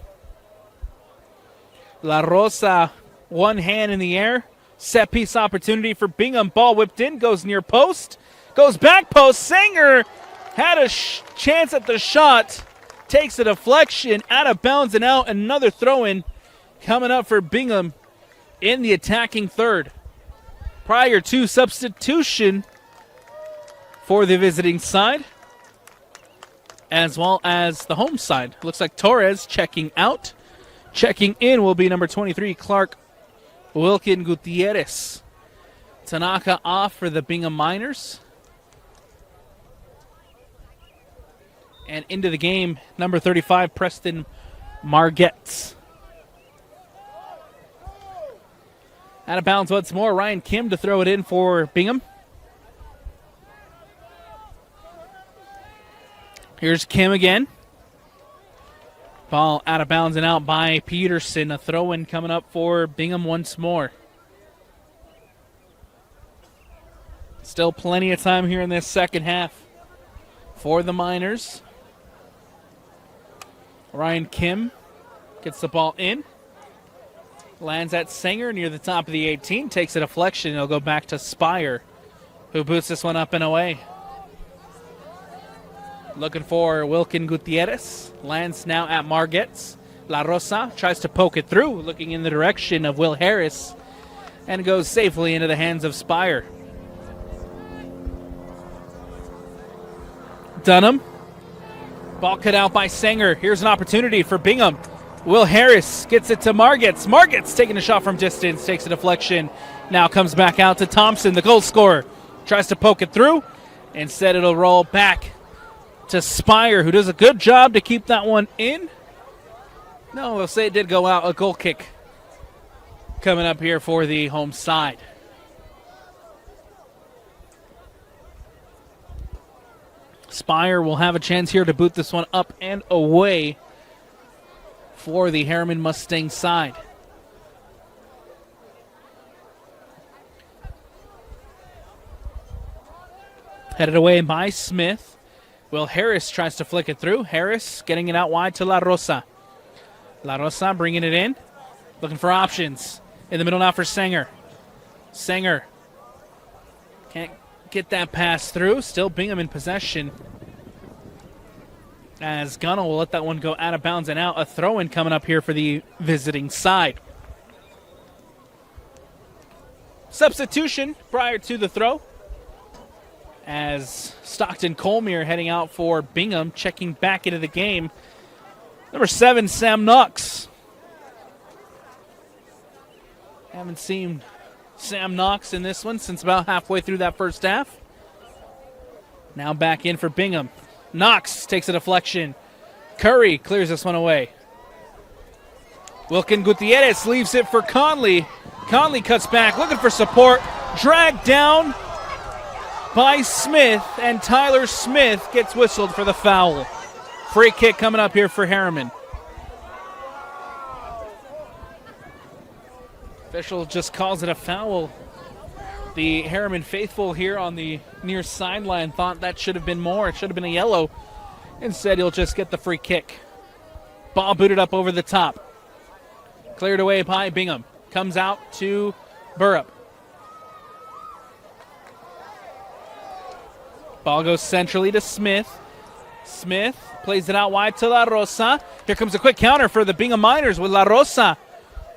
La Rosa, one hand in the air. Set piece opportunity for Bingham. Ball whipped in, goes near post. Goes back post. Sanger had a chance at the shot. Takes a deflection, out of bounds and out. Another throw-in coming up for Bingham in the attacking third. Prior to substitution for the visiting side, as well as the home side. Looks like Torres checking out. Checking in will be number 23, Clark Wilkin Gutierrez. Tanaka off for the Bingham Miners. And into the game, number 35, Preston Margetts. Out of bounds once more, Ryan Kim to throw it in for Bingham. Here's Kim again. Ball out of bounds and out by Peterson. A throw-in coming up for Bingham once more. Still plenty of time here in this second half for the Miners. Ryan Kim gets the ball in. Lands at Sanger near the top of the 18. Takes a deflection. It'll go back to Spire, who boots this one up and away. Looking for Wilkin Gutierrez. Lands now at Margetts. La Rosa tries to poke it through, looking in the direction of Will Harris, and goes safely into the hands of Spire. Dunham. Ball cut out by Sanger. Here's an opportunity for Bingham. Will Harris gets it to Margetts. Margetts taking a shot from distance, takes a deflection. Now comes back out to Thompson, the goal scorer. Tries to poke it through. Instead, it'll roll back to Spire, who does a good job to keep that one in. No, we'll say it did go out. A goal kick coming up here for the home side. Spire will have a chance here to boot this one up and away for the Herriman Mustangs side. Headed away by Smith. Will Harris tries to flick it through. Harris getting it out wide to La Rosa. La Rosa bringing it in. Looking for options. In the middle now for Sanger. Sanger can't get that pass through. Still Bingham in possession, as Gunnell will let that one go out of bounds and out. A throw-in coming up here for the visiting side. Substitution prior to the throw, as Stockton Colmere heading out for Bingham, checking back into the game. Number 7, Sam Knox. Haven't seen Sam Knox in this one since about halfway through that first half. Now back in for Bingham. Knox takes a deflection. Curry clears this one away. Wilkin Gutierrez leaves it for Conley. Conley cuts back, looking for support. Dragged down by Smith, and Tyler Smith gets whistled for the foul. Free kick coming up here for Herriman. Official just calls it a foul. The Herriman faithful here on the near sideline thought that should have been more. It should have been a yellow. Instead, he'll just get the free kick. Ball booted up over the top. Cleared away by Bingham. Comes out to Burrup. Ball goes centrally to Smith. Smith plays it out wide to La Rosa. Here comes a quick counter for the Bingham Miners with La Rosa.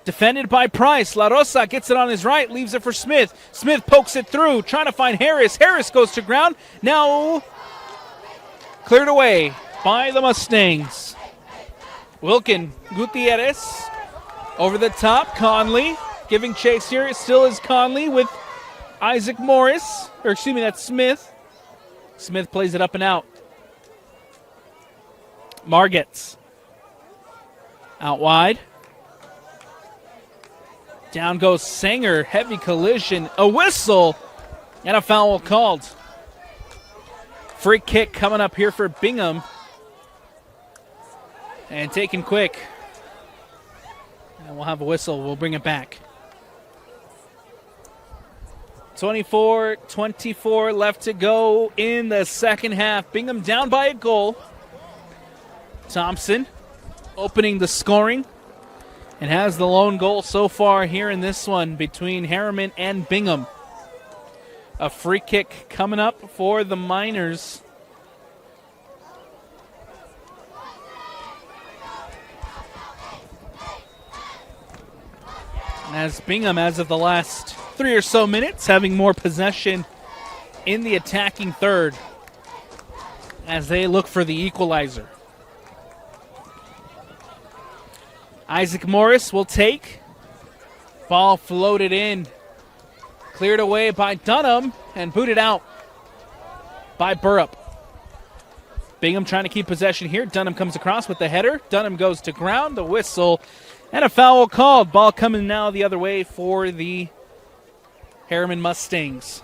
Defended by Price. La Rosa gets it on his right, leaves it for Smith. Smith pokes it through, trying to find Harris. Harris goes to ground. Now cleared away by the Mustangs. Wilkin Gutierrez over the top. Conley giving chase here. It still is Conley with Isaac Morris. Or excuse me, that's Smith. Smith plays it up and out. Margetts out wide. Down goes Sanger. Heavy collision. A whistle. And a foul called. Free kick coming up here for Bingham. And taken quick. And we'll have a whistle. We'll bring it back. 24-24 left to go in the second half. Bingham down by a goal. Thompson opening the scoring and has the lone goal so far here in this one between Herriman and Bingham. A free kick coming up for the Miners. As Bingham, as of the last 3 or so minutes, having more possession in the attacking third as they look for the equalizer. Isaac Morris will take. Ball floated in. Cleared away by Dunham and booted out by Burrup. Bingham trying to keep possession here. Dunham comes across with the header. Dunham goes to ground. The whistle and a foul called. Ball coming now the other way for the Herriman Mustangs.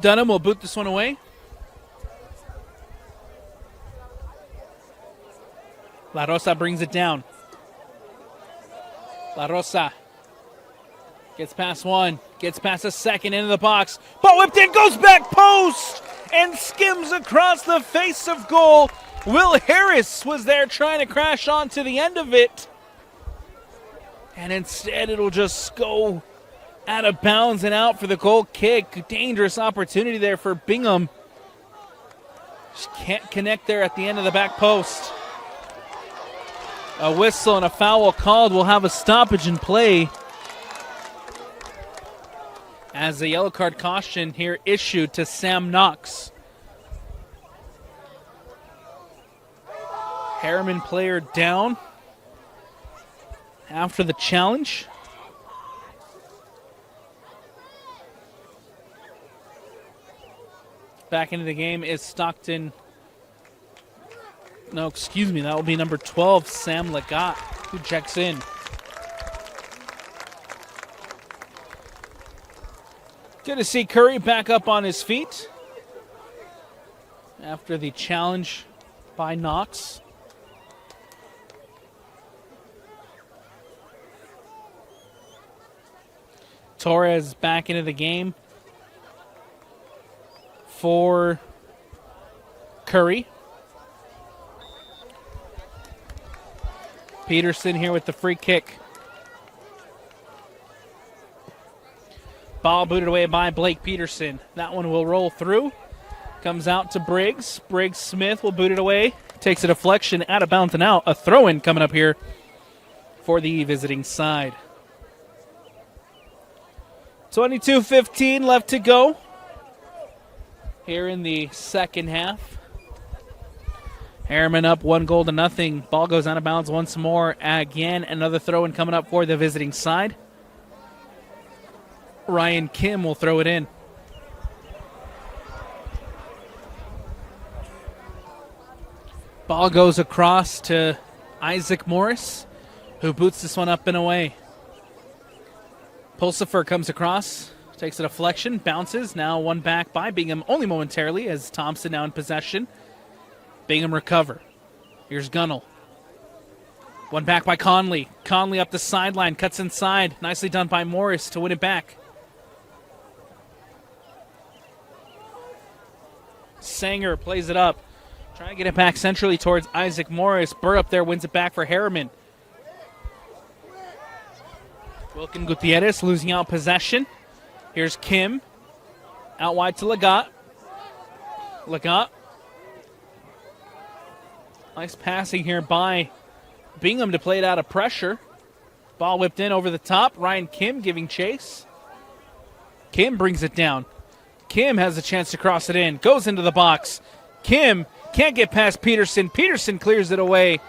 Dunham will boot this one away. La Rosa brings it down. La Rosa gets past one, gets past a second into the box. Ball whipped in, goes back post, and skims across the face of goal. Will Harris was there trying to crash onto the end of it. And instead it'll just go out of bounds and out for the goal kick. Dangerous opportunity there for Bingham. Just can't connect there at the end of the back post. A whistle and a foul called. We'll have a stoppage in play as a yellow card caution here issued to Sam Knox. Herriman player down after the challenge. Back into the game is Stockton. No, excuse me, that will be number 12, Sam Legat, who checks in. Good to see Curry back up on his feet after the challenge by Knox. Torres back into the game for Curry. Peterson here with the free kick. Ball booted away by Blake Peterson. That one will roll through. Comes out to Briggs. Briggs Smith will boot it away. Takes a deflection out of bounds and out. A throw-in coming up here for the visiting side. 22-15 left to go here in the second half. Herriman up 1-0. Ball goes out of bounds once more. Again, another throw-in coming up for the visiting side. Ryan Kim will throw it in. Ball goes across to Isaac Morris, who boots this one up and away. Pulsifer comes across, takes a deflection, bounces. Now one back by Bingham only momentarily as Thompson now in possession. Bingham recover. Here's Gunnell. One back by Conley. Conley up the sideline, cuts inside. Nicely done by Morris to win it back. Sanger plays it up. Trying to get it back centrally towards Isaac Morris. Burr up there wins it back for Herriman. Wilkin Gutierrez losing out possession. Here's Kim. Out wide to Legat. Legat. Nice passing here by Bingham to play it out of pressure. Ball whipped in over the top. Ryan Kim giving chase. Kim brings it down. Kim has a chance to cross it in. Goes into the box. Kim can't get past Peterson. Peterson clears it away.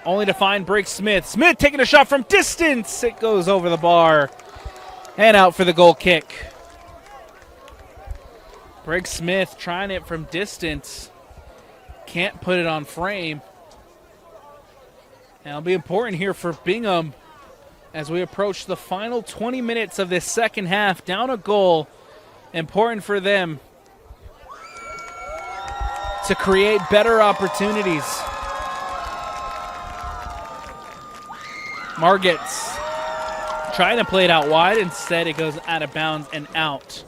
Only to find Briggs Smith. Smith taking a shot from distance. It goes over the bar. And out for the goal kick. Briggs Smith trying it from distance. Can't put it on frame. And it'll be important here for Bingham as we approach the final 20 minutes of this second half. Down a goal. Important for them to create better opportunities. Margetts trying to play it out wide. Instead, it goes out of bounds and out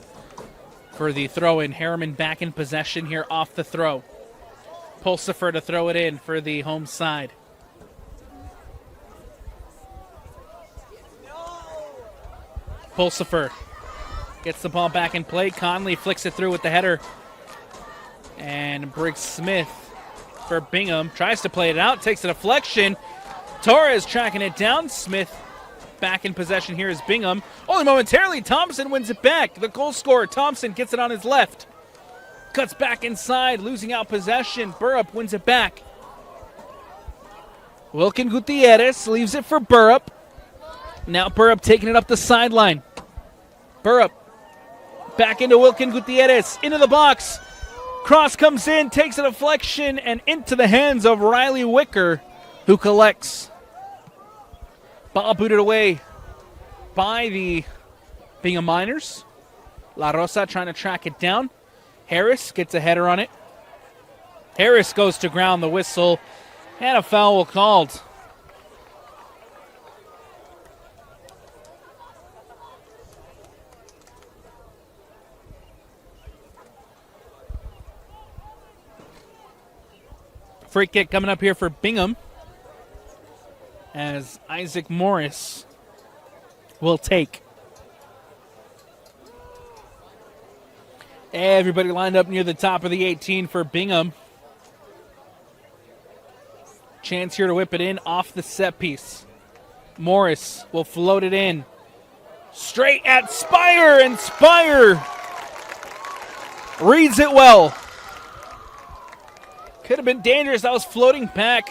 for the throw-in. Herriman back in possession here off the throw. Pulsifer to throw it in for the home side. Pulsifer gets the ball back in play. Conley flicks it through with the header. And Briggs Smith for Bingham tries to play it out, takes a deflection. Torres tracking it down. Smith back in possession here is Bingham. Only momentarily, Thompson wins it back. The goal scorer, Thompson, gets it on his left. Cuts back inside, losing out possession. Burrup wins it back. Wilkin Gutierrez leaves it for Burrup. Now Burrup taking it up the sideline. Burrup back into Wilkin Gutierrez, into the box. Cross comes in, takes a deflection, and into the hands of Riley Wicker, who collects. Ball booted away by the Bingham Miners. La Rosa trying to track it down. Harris gets a header on it. Harris goes to ground, the whistle, and a foul called. Free kick coming up here for Bingham as Isaac Morris will take. Everybody lined up near the top of the 18 for Bingham. Chance here to whip it in off the set piece. Morris will float it in. Straight at Spire, and Spire reads it well. Could have been dangerous. That was floating back.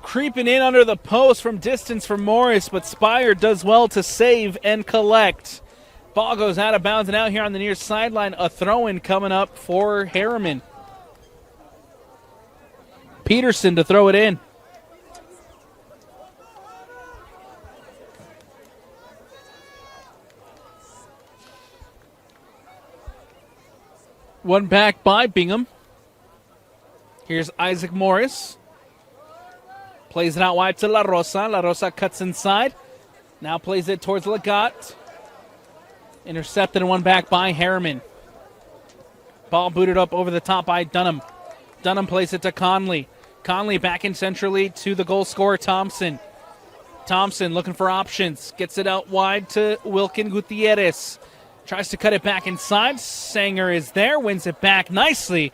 Creeping in under the post from distance for Morris, but Spire does well to save and collect. Ball goes out of bounds and out here on the near sideline. A throw-in coming up for Herriman. Peterson to throw it in. One back by Bingham. Here's Isaac Morris. Plays it out wide to La Rosa. La Rosa cuts inside. Now plays it towards Lagat. Intercepted and one back by Herriman. Ball booted up over the top by Dunham. Dunham plays it to Conley. Conley back in centrally to the goal scorer, Thompson. Thompson looking for options. Gets it out wide to Wilkin Gutierrez. Tries to cut it back inside. Sanger is there. Wins it back nicely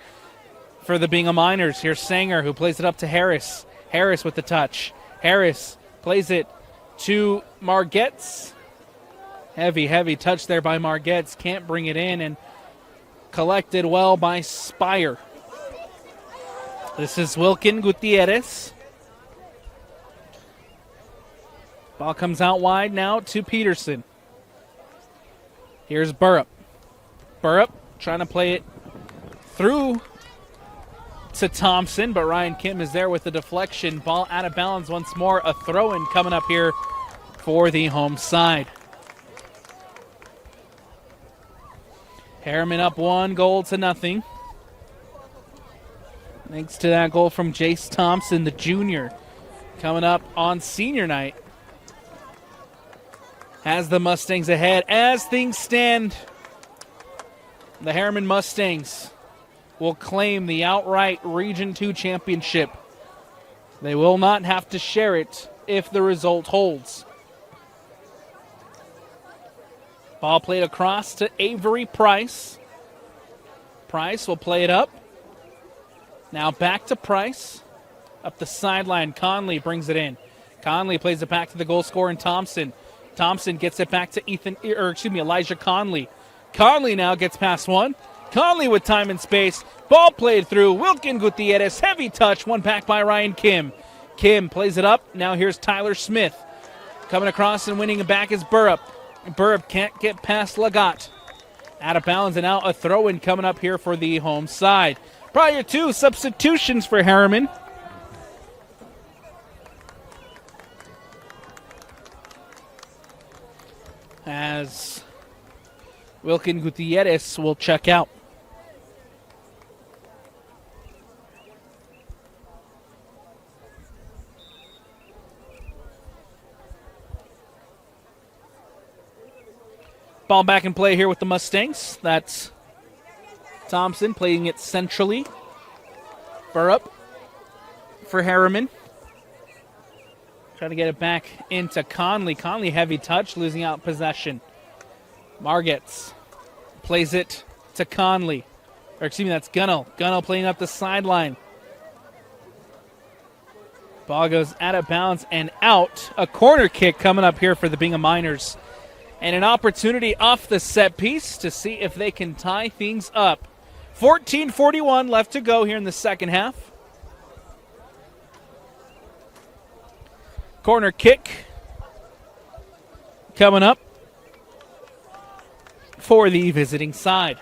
for the Bingham Miners. Here's Sanger, who plays it up to Harris. Harris with the touch. Harris plays it to Margetts. Heavy touch there by Margetts. Can't bring it in, and collected well by Spire. This is Wilkin Gutierrez. Ball comes out wide now to Peterson. Here's Burrup. Burrup trying to play it through to Thompson, but Ryan Kim is there with the deflection. Ball out of bounds once more. A throw-in coming up here for the home side. Herriman up 1-0. Thanks to that goal from Jace Thompson, the junior, coming up on senior night. Has the Mustangs ahead. As things stand, the Herriman Mustangs will claim the outright Region 2 championship. They will not have to share it if the result holds. Ball played across to Avery Price. Price will play it up. Now back to Price. Up the sideline, Conley brings it in. Conley plays it back to the goal scorer, Thompson. Thompson gets it back to Elijah Conley. Conley now gets past one. Conley with time and space. Ball played through. Wilkin Gutierrez. Heavy touch. One back by Ryan Kim. Kim plays it up. Now here's Tyler Smith. Coming across and winning it back is Burrup. Burrup can't get past Lagat. Out of bounds and out. A throw-in coming up here for the home side. Prior to substitutions for Herriman. As Wilkin Gutierrez will check out. Ball back in play here with the Mustangs. That's Thompson playing it centrally. Burrup for Herriman. Trying to get it back into Conley. Conley heavy touch, losing out possession. Margetts plays it to Conley. Or excuse me, that's Gunnell. Gunnell playing up the sideline. Ball goes out of bounds and out. A corner kick coming up here for the Bingham Miners. And an opportunity off the set piece to see if they can tie things up. 14:41 left to go here in the second half. Corner kick coming up for the visiting side.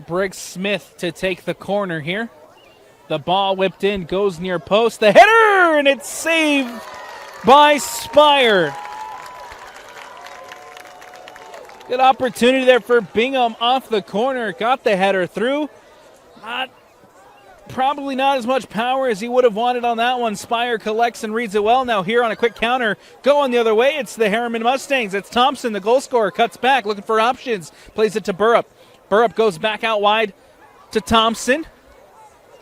Briggs Smith to take the corner here. The ball whipped in, goes near post. The header, and it's saved by Spire. Good opportunity there for Bingham off the corner. Got the header through. Probably not as much power as he would have wanted on that one. Spire collects and reads it well. Now here on a quick counter, going the other way, it's the Herriman Mustangs. It's Thompson, the goal scorer, cuts back, looking for options. Plays it to Burrup. Burrup goes back out wide to Thompson.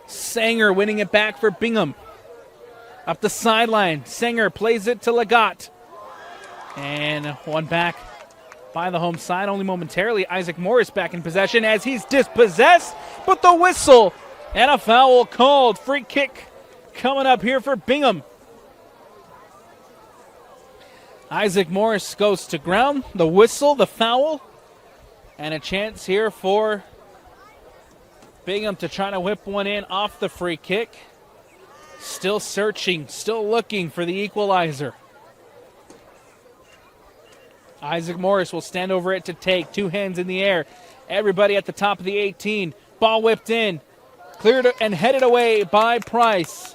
Sanger winning it back for Bingham. Up the sideline, Sanger plays it to Legat. And one back by the home side, only momentarily. Isaac Morris back in possession as he's dispossessed, but the whistle and a foul called. Free kick coming up here for Bingham. Isaac Morris goes to ground. The whistle, the foul, and a chance here for Bingham to try to whip one in off the free kick. Still searching, still looking for the equalizer. Isaac Morris will stand over it to take. Two hands in the air. Everybody at the top of the 18. Ball whipped in. Cleared and headed away by Price.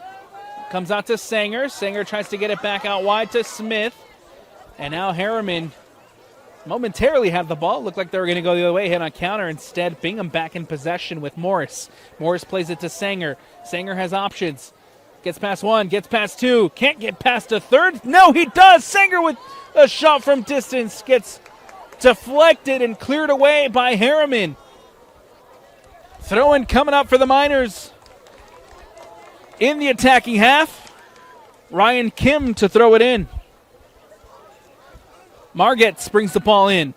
Comes out to Sanger. Sanger tries to get it back out wide to Smith. And now Herriman momentarily have the ball. Looked like they were going to go the other way, hit on counter. Instead, Bingham back in possession with Morris. Morris plays it to Sanger. Sanger has options. Gets past one, gets past two. Can't get past a third. No, he does. Sanger with a shot from distance. Gets deflected and cleared away by Herriman. Throw-in coming up for the Miners. In the attacking half, Ryan Kim to throw it in. Margetts brings the ball in.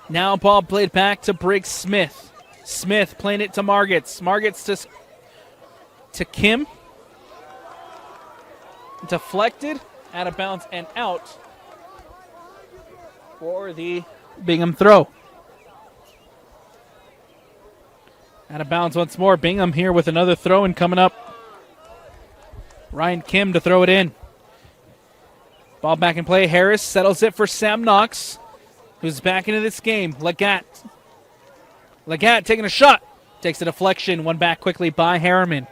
Now ball played back to Briggs Smith. Smith playing it to Margetts. Margetts to Kim. Deflected, out of bounds and out for the Bingham throw. Out of bounds once more. Bingham here with another throw and coming up. Ryan Kim to throw it in. Ball back in play. Harris settles it for Sam Knox, who's back into this game. Legat taking a shot. Takes a deflection. One back quickly by Herriman.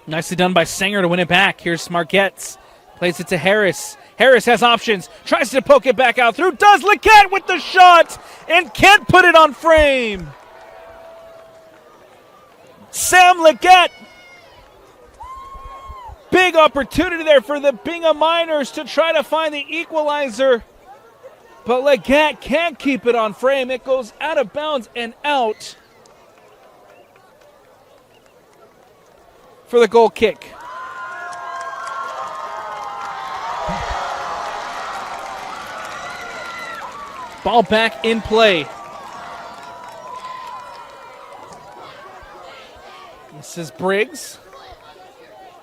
Nicely done by Sanger to win it back. Here's Margetts. Plays it to Harris. Harris has options. Tries to poke it back out through. Does Legat with the shot and can't put it on frame. Sam Legat. Big opportunity there for the Bingham Miners to try to find the equalizer. But Legat can't keep it on frame. It goes out of bounds and out for the goal kick. Ball back in play. This is Briggs.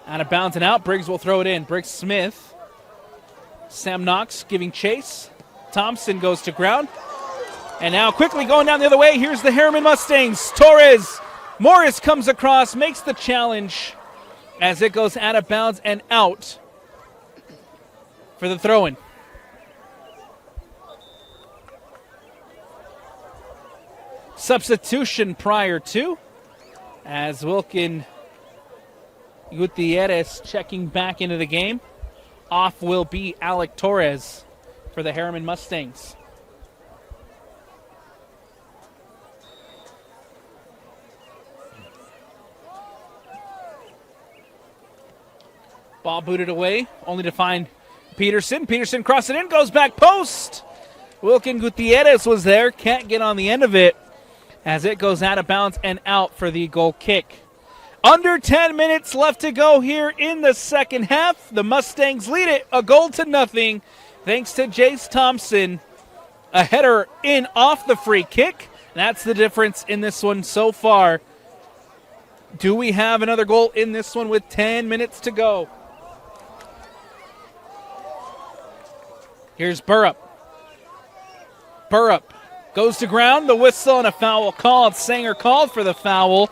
Out of bounds and out. Briggs will throw it in. Briggs Smith. Sam Knox giving chase. Thompson goes to ground. And now quickly going down the other way. Here's the Herriman Mustangs. Torres. Morris comes across, makes the challenge as it goes out of bounds and out for the throw-in. Substitution prior to, as Wilkin Gutierrez checking back into the game. Off will be Alec Torres for the Herriman Mustangs. Ball booted away, only to find Peterson. Peterson crosses it in, goes back post. Wilkin Gutierrez was there, can't get on the end of it as it goes out of bounds and out for the goal kick. Under 10 minutes left to go here in the second half. The Mustangs lead it 1-0 thanks to Jace Thompson. A header in off the free kick. That's the difference in this one so far. Do we have another goal in this one with 10 minutes to go? Here's Burrup. Burrup goes to ground. The whistle and a foul called. Sanger called for the foul.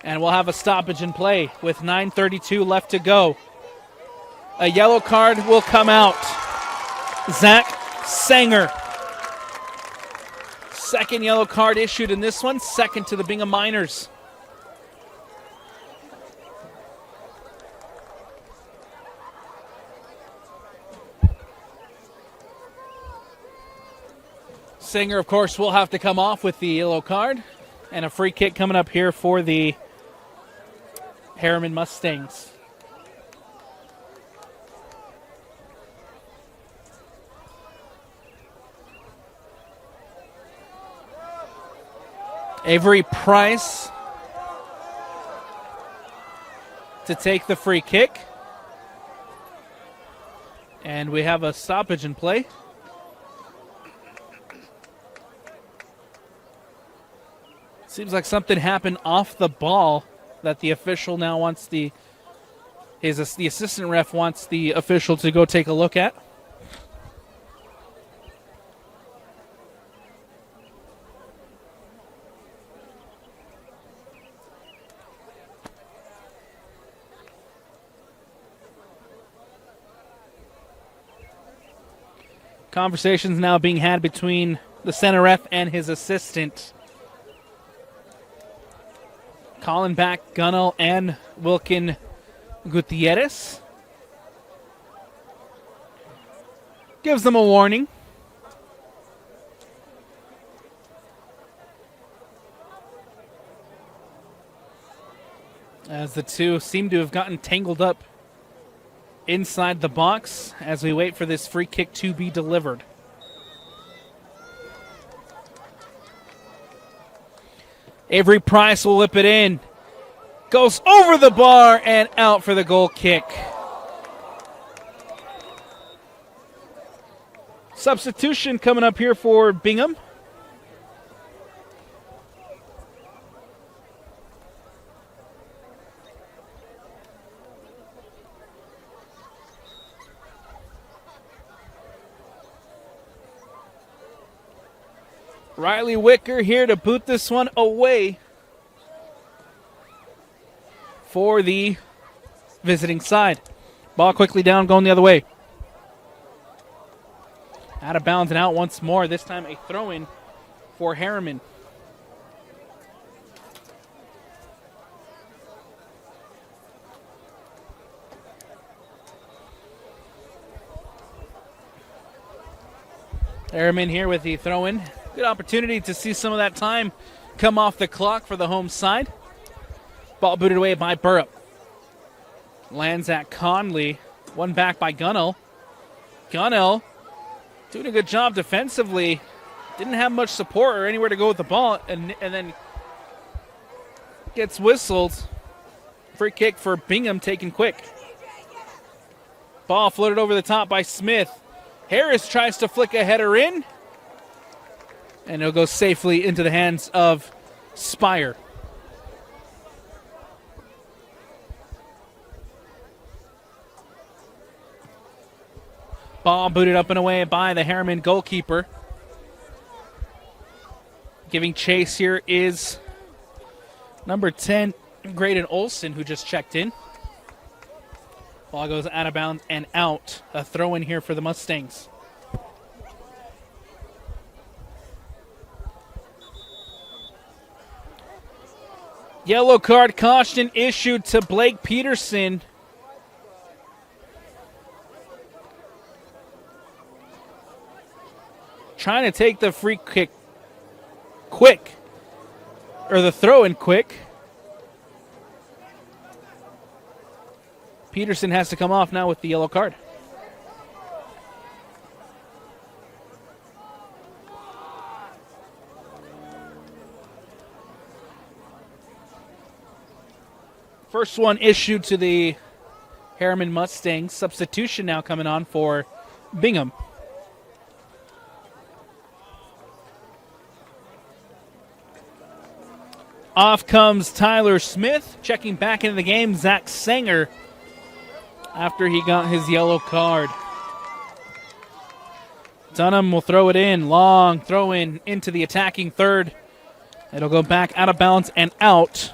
And we'll have a stoppage in play with 9:32 left to go. A yellow card will come out. Zach Sanger. Second yellow card issued in this one. Second to the Bingham Miners. Sanger, of course, will have to come off with the yellow card. And a free kick coming up here for the Herriman Mustangs. Avery Price to take the free kick. And we have a stoppage in play. Seems like something happened off the ball that the official now wants the assistant ref wants the official to go take a look at. Conversations now being had between the center ref and his assistant. Calling back Gunnell and Wilkin Gutierrez. Gives them a warning. As the two seem to have gotten tangled up inside the box as we wait for this free kick to be delivered. Avery Price will whip it in. Goes over the bar and out for the goal kick. Substitution coming up here for Bingham. Riley Wicker here to boot this one away for the visiting side. Ball quickly down, going the other way. Out of bounds and out once more. This time a throw-in for Herriman. Herriman here with the throw-in. Good opportunity to see some of that time come off the clock for the home side. Ball booted away by Burrup. Lands at Conley. One back by Gunnell. Gunnell doing a good job defensively. Didn't have much support or anywhere to go with the ball. And then gets whistled. Free kick for Bingham taken quick. Ball floated over the top by Smith. Harris tries to flick a header in. And it'll go safely into the hands of Spire. Ball booted up and away by the Herriman goalkeeper. Giving chase here is number 10, Graydon Olson, who just checked in. Ball goes out of bounds and out. A throw in here for the Mustangs. Yellow card caution issued to Blake Peterson. Trying to take the free kick quick. Or the throw in quick. Peterson has to come off now with the yellow card. First one issued to the Herriman Mustangs. Substitution now coming on for Bingham. Off comes Tyler Smith. Checking back into the game, Zach Sanger, after he got his yellow card. Dunham will throw it in. Long throw in into the attacking third. It'll go back out of bounds and out.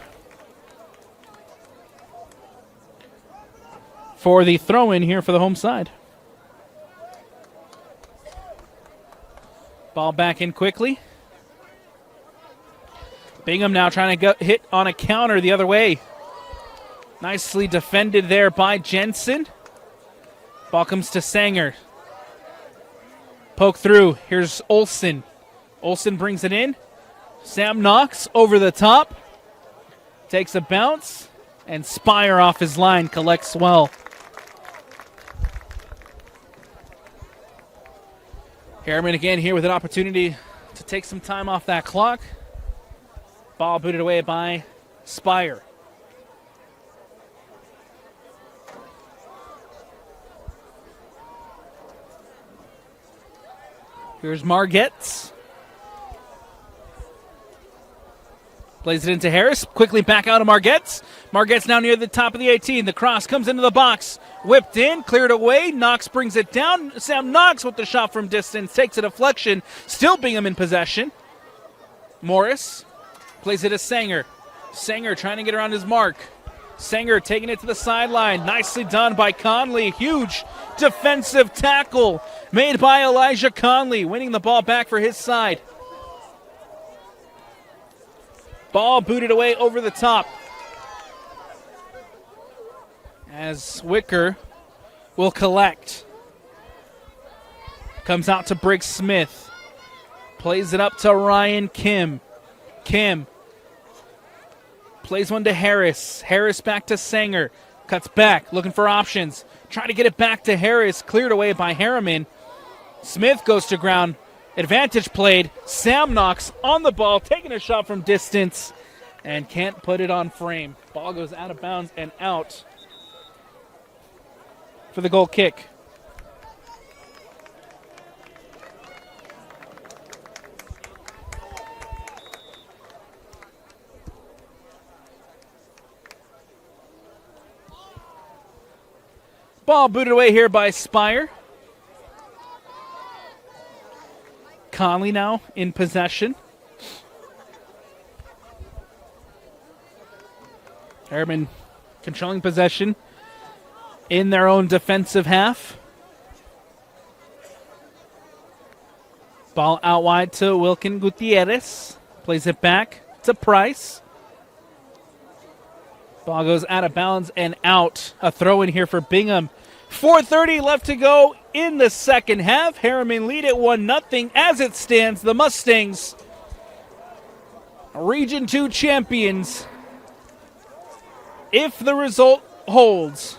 For the throw in here for the home side. Ball back in quickly. Bingham now trying to hit on a counter the other way. Nicely defended there by Jensen. Ball comes to Sanger. Poke through. Here's Olsen. Olsen brings it in. Sam Knox over the top. Takes a bounce. And Spire off his line collects well. Herriman again here with an opportunity to take some time off that clock. Ball booted away by Spire. Here's Margetts. Plays it into Harris. Quickly back out of Margetts. Margetts now near the top of the 18. The cross comes into the box. Whipped in, cleared away. Knox brings it down. Sam Knox with the shot from distance. Takes a deflection. Still Bingham in possession. Morris plays it to Sanger. Sanger trying to get around his mark. Sanger taking it to the sideline. Nicely done by Conley. Huge defensive tackle made by Elijah Conley. Winning the ball back for his side. Ball booted away over the top. As Wicker will collect. Comes out to Briggs Smith. Plays it up to Ryan Kim. Kim plays one to Harris. Harris back to Sanger. Cuts back, looking for options. Trying to get it back to Harris. Cleared away by Herriman. Smith goes to ground. Advantage played. Sam Knox on the ball, taking a shot from distance, and can't put it on frame. Ball goes out of bounds and out for the goal kick. Ball booted away here by Spire. Conley now in possession. Herriman controlling possession in their own defensive half. Ball out wide to Wilkin Gutierrez. Plays it back to Price. Ball goes out of bounds and out. A throw in here for Bingham. 4:30 left to go in the second half. Herriman lead at 1-0. As it stands, the Mustangs, Region 2 champions, if the result holds.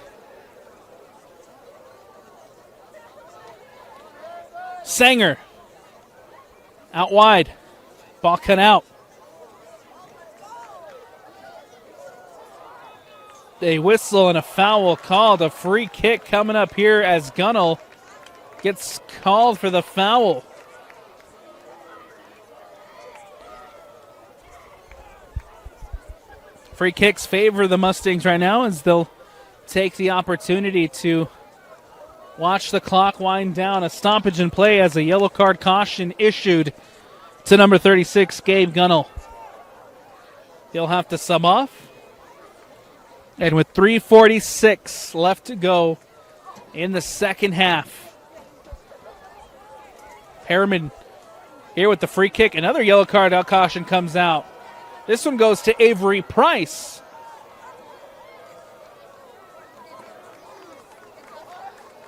Sanger out wide. Ball cut out. A whistle and a foul called. A free kick coming up here as Gunnell gets called for the foul. Free kicks favor the Mustangs right now as they'll take the opportunity to watch the clock wind down. A stoppage in play as a yellow card caution issued to number 36, Gabe Gunnell. He'll have to sub off. And with 3:46 left to go in the second half, Herriman here with the free kick. Another yellow card out. Caution comes out. This one goes to Avery Price.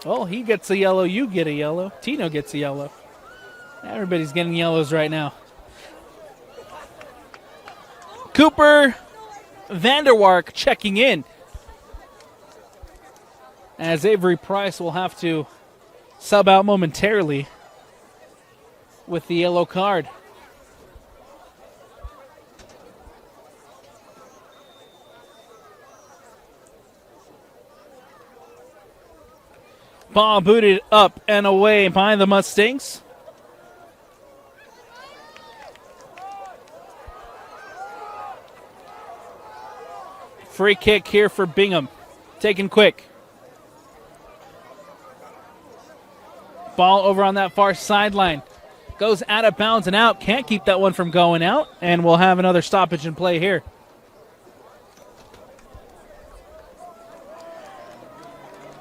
Well, he gets a yellow, you get a yellow. Tino gets a yellow. Everybody's getting yellows right now. Cooper Vanderwark checking in, as Avery Price will have to sub out momentarily with the yellow card. Ball booted up and away by the Mustangs. Free kick here for Bingham. Taken quick. Ball over on that far sideline. Goes out of bounds and out. Can't keep that one from going out. And we'll have another stoppage in play here.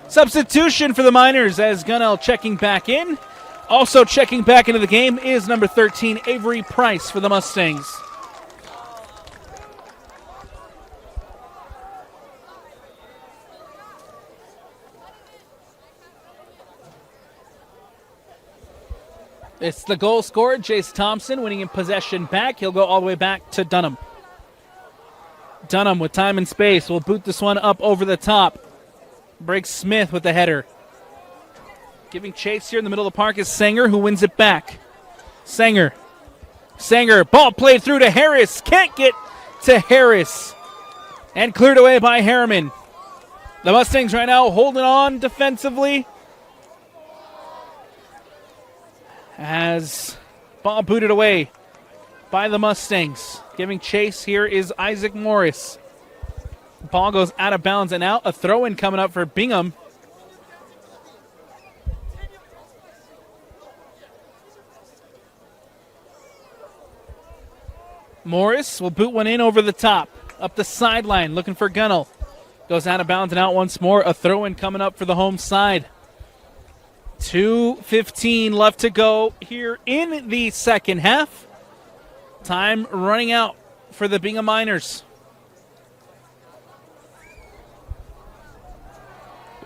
Substitution for the Miners as Gunnell checking back in. Also checking back into the game is number 13, Avery Price for the Mustangs. It's the goal scored. Jace Thompson winning in possession back. He'll go all the way back to Dunham. Dunham with time and space will boot this one up over the top. Breaks Smith with the header. Giving chase here in the middle of the park is Sanger, who wins it back. Sanger, ball played through to Harris. Can't get to Harris. And cleared away by Herriman. The Mustangs right now holding on defensively. As ball booted away by the Mustangs. Giving chase here is Isaac Morris. Ball goes out of bounds and out. A throw-in coming up for Bingham. Morris will boot one in over the top. Up the sideline, looking for Gunnell. Goes out of bounds and out once more. A throw-in coming up for the home side. 2:15 left to go here in the second half. Time running out for the Bingham Miners.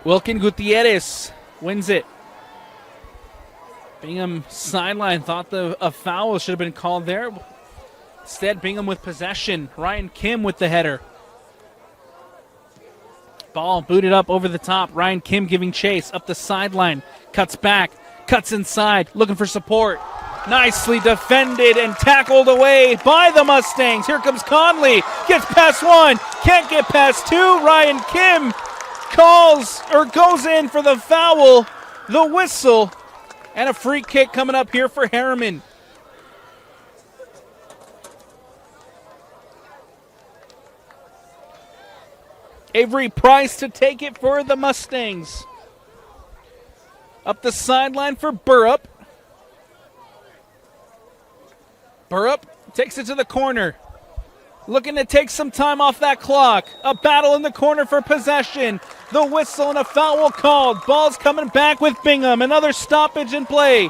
Wilkin Gutierrez wins it. Bingham sideline thought a foul should have been called there. Instead, Bingham with possession. Ryan Kim with the header. Ball booted up over the top. Ryan Kim giving chase up the sideline. Cuts back, cuts inside, looking for support. Nicely defended and tackled away by the Mustangs. Here comes Conley. Gets past one, can't get past two. Ryan Kim goes in for the foul, the whistle, and a free kick coming up here for Herriman. Avery Price to take it for the Mustangs. Up the sideline for Burrup. Burrup takes it to the corner. Looking to take some time off that clock. A battle in the corner for possession. The whistle and a foul called. Ball's coming back with Bingham. Another stoppage in play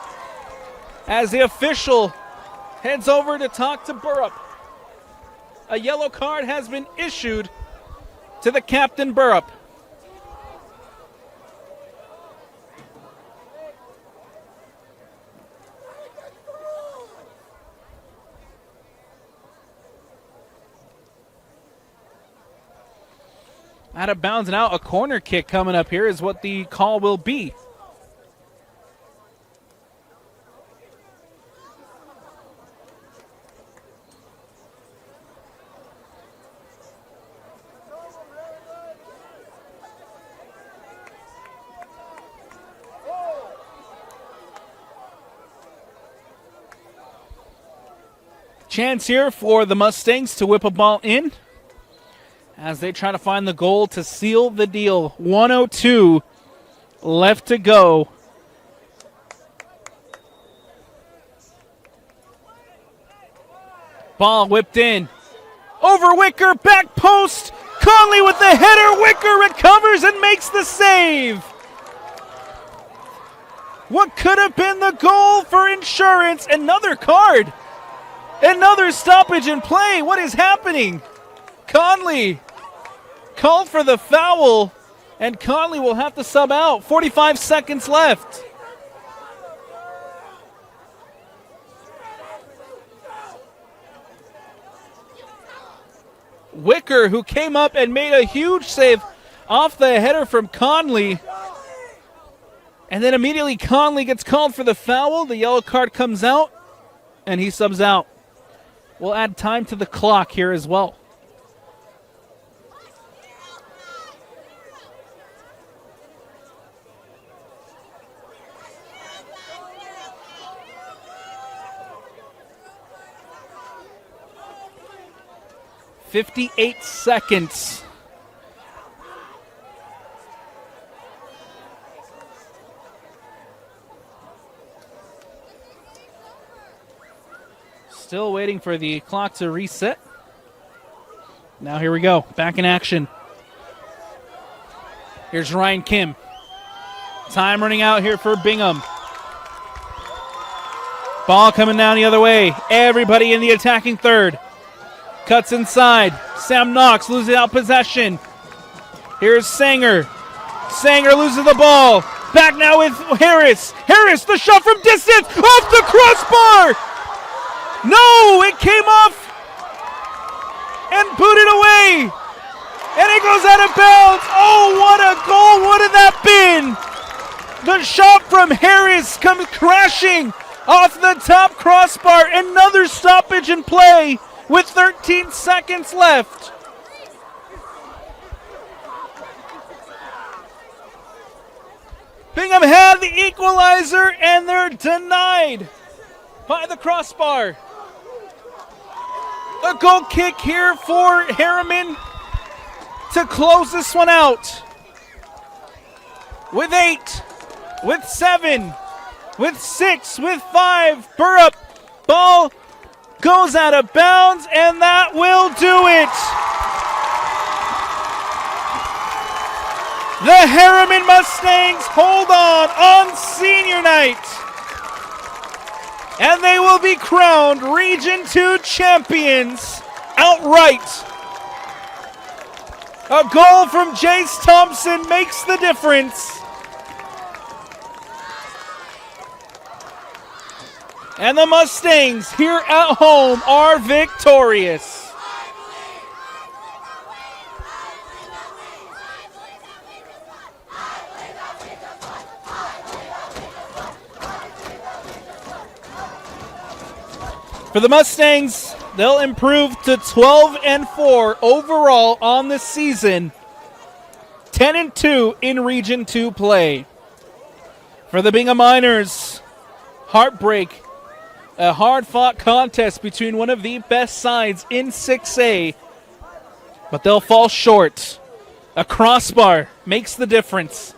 as the official heads over to talk to Burrup. A yellow card has been issued to the captain, Burrup. Out of bounds and out, a corner kick coming up here is what the call will be. Chance here for the Mustangs to whip a ball in as they try to find the goal to seal the deal. 1:02 left to go. Ball whipped in. Over Wicker, back post, Conley with the header. Wicker recovers and makes the save. What could have been the goal for insurance? Another card. Another stoppage in play. What is happening? Conley called for the foul, and Conley will have to sub out. 45 seconds left. Wicker, who came up and made a huge save off the header from Conley. And then immediately Conley gets called for the foul. The yellow card comes out, and he subs out. We'll add time to the clock here as well. "58 seconds. Still waiting for the clock to reset. Now here we go. Back in action. Here's Ryan Kim. Time running out here for Bingham. Ball coming down the other way. Everybody in the attacking third. Cuts inside. Sam Knox loses out possession. Here's Sanger. Sanger loses the ball. Back now with Harris. Harris, the shot from distance. Off the crossbar. No, it came off and booted away. And it goes out of bounds. Oh, what a goal would have that been? The shot from Harris comes crashing off the top crossbar. Another stoppage in play with 13 seconds left. Bingham had the equalizer, and they're denied by the crossbar. A goal kick here for Herriman to close this one out. With 8, with 7, with 6, with 5. Burrup, ball goes out of bounds, and that will do it. The Herriman Mustangs hold on senior night, and they will be crowned Region 2 champions outright. A goal from Jace Thompson makes the difference. And the Mustangs here at home are victorious. For the Mustangs, they'll improve to 12-4 overall on the season, 10-2 in Region 2 play. For the Bingham Miners, heartbreak, a hard-fought contest between one of the best sides in 6A, but they'll fall short. A crossbar makes the difference.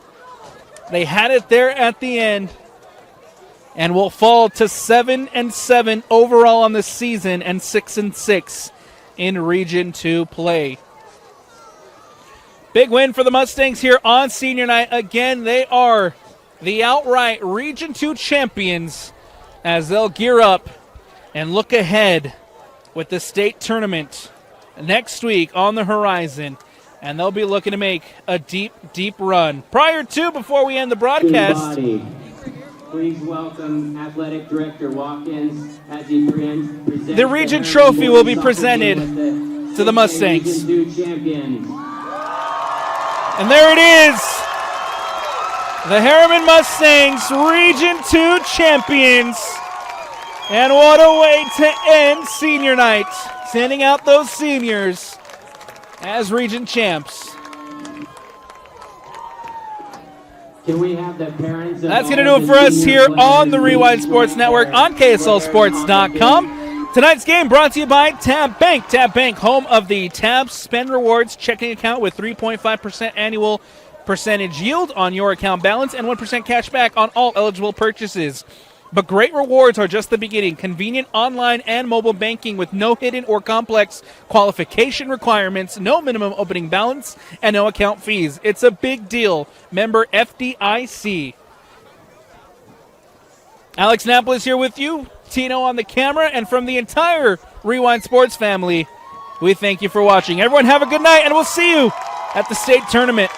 They had it there at the end, and will fall to 7-7 overall on the season and 6-6 in Region 2 play. Big win for the Mustangs here on senior night. Again, they are the outright Region 2 champions as they'll gear up and look ahead with the state tournament next week on the horizon. And they'll be looking to make a deep, deep run. Before we end the broadcast, please welcome Athletic Director Watkins as he presents the Region Trophy will be presented to the Mustangs. And there it is. The Herriman Mustangs, Region 2 champions. And what a way to end senior night. Sending out those seniors as Region champs. Can we have the parents? That's going to do it for us here on the Rewind Sports Network on KSLSports.com. Tonight's game brought to you by Tab Bank. Tab Bank, home of the Tab Spend Rewards checking account with 3.5% annual percentage yield on your account balance and 1% cash back on all eligible purchases. But great rewards are just the beginning. Convenient online and mobile banking with no hidden or complex qualification requirements, no minimum opening balance, and no account fees. It's a big deal. Member FDIC. Alex Napoli is here with you, Tino on the camera, and from the entire Rewind Sports family, we thank you for watching. Everyone have a good night, and we'll see you at the state tournament.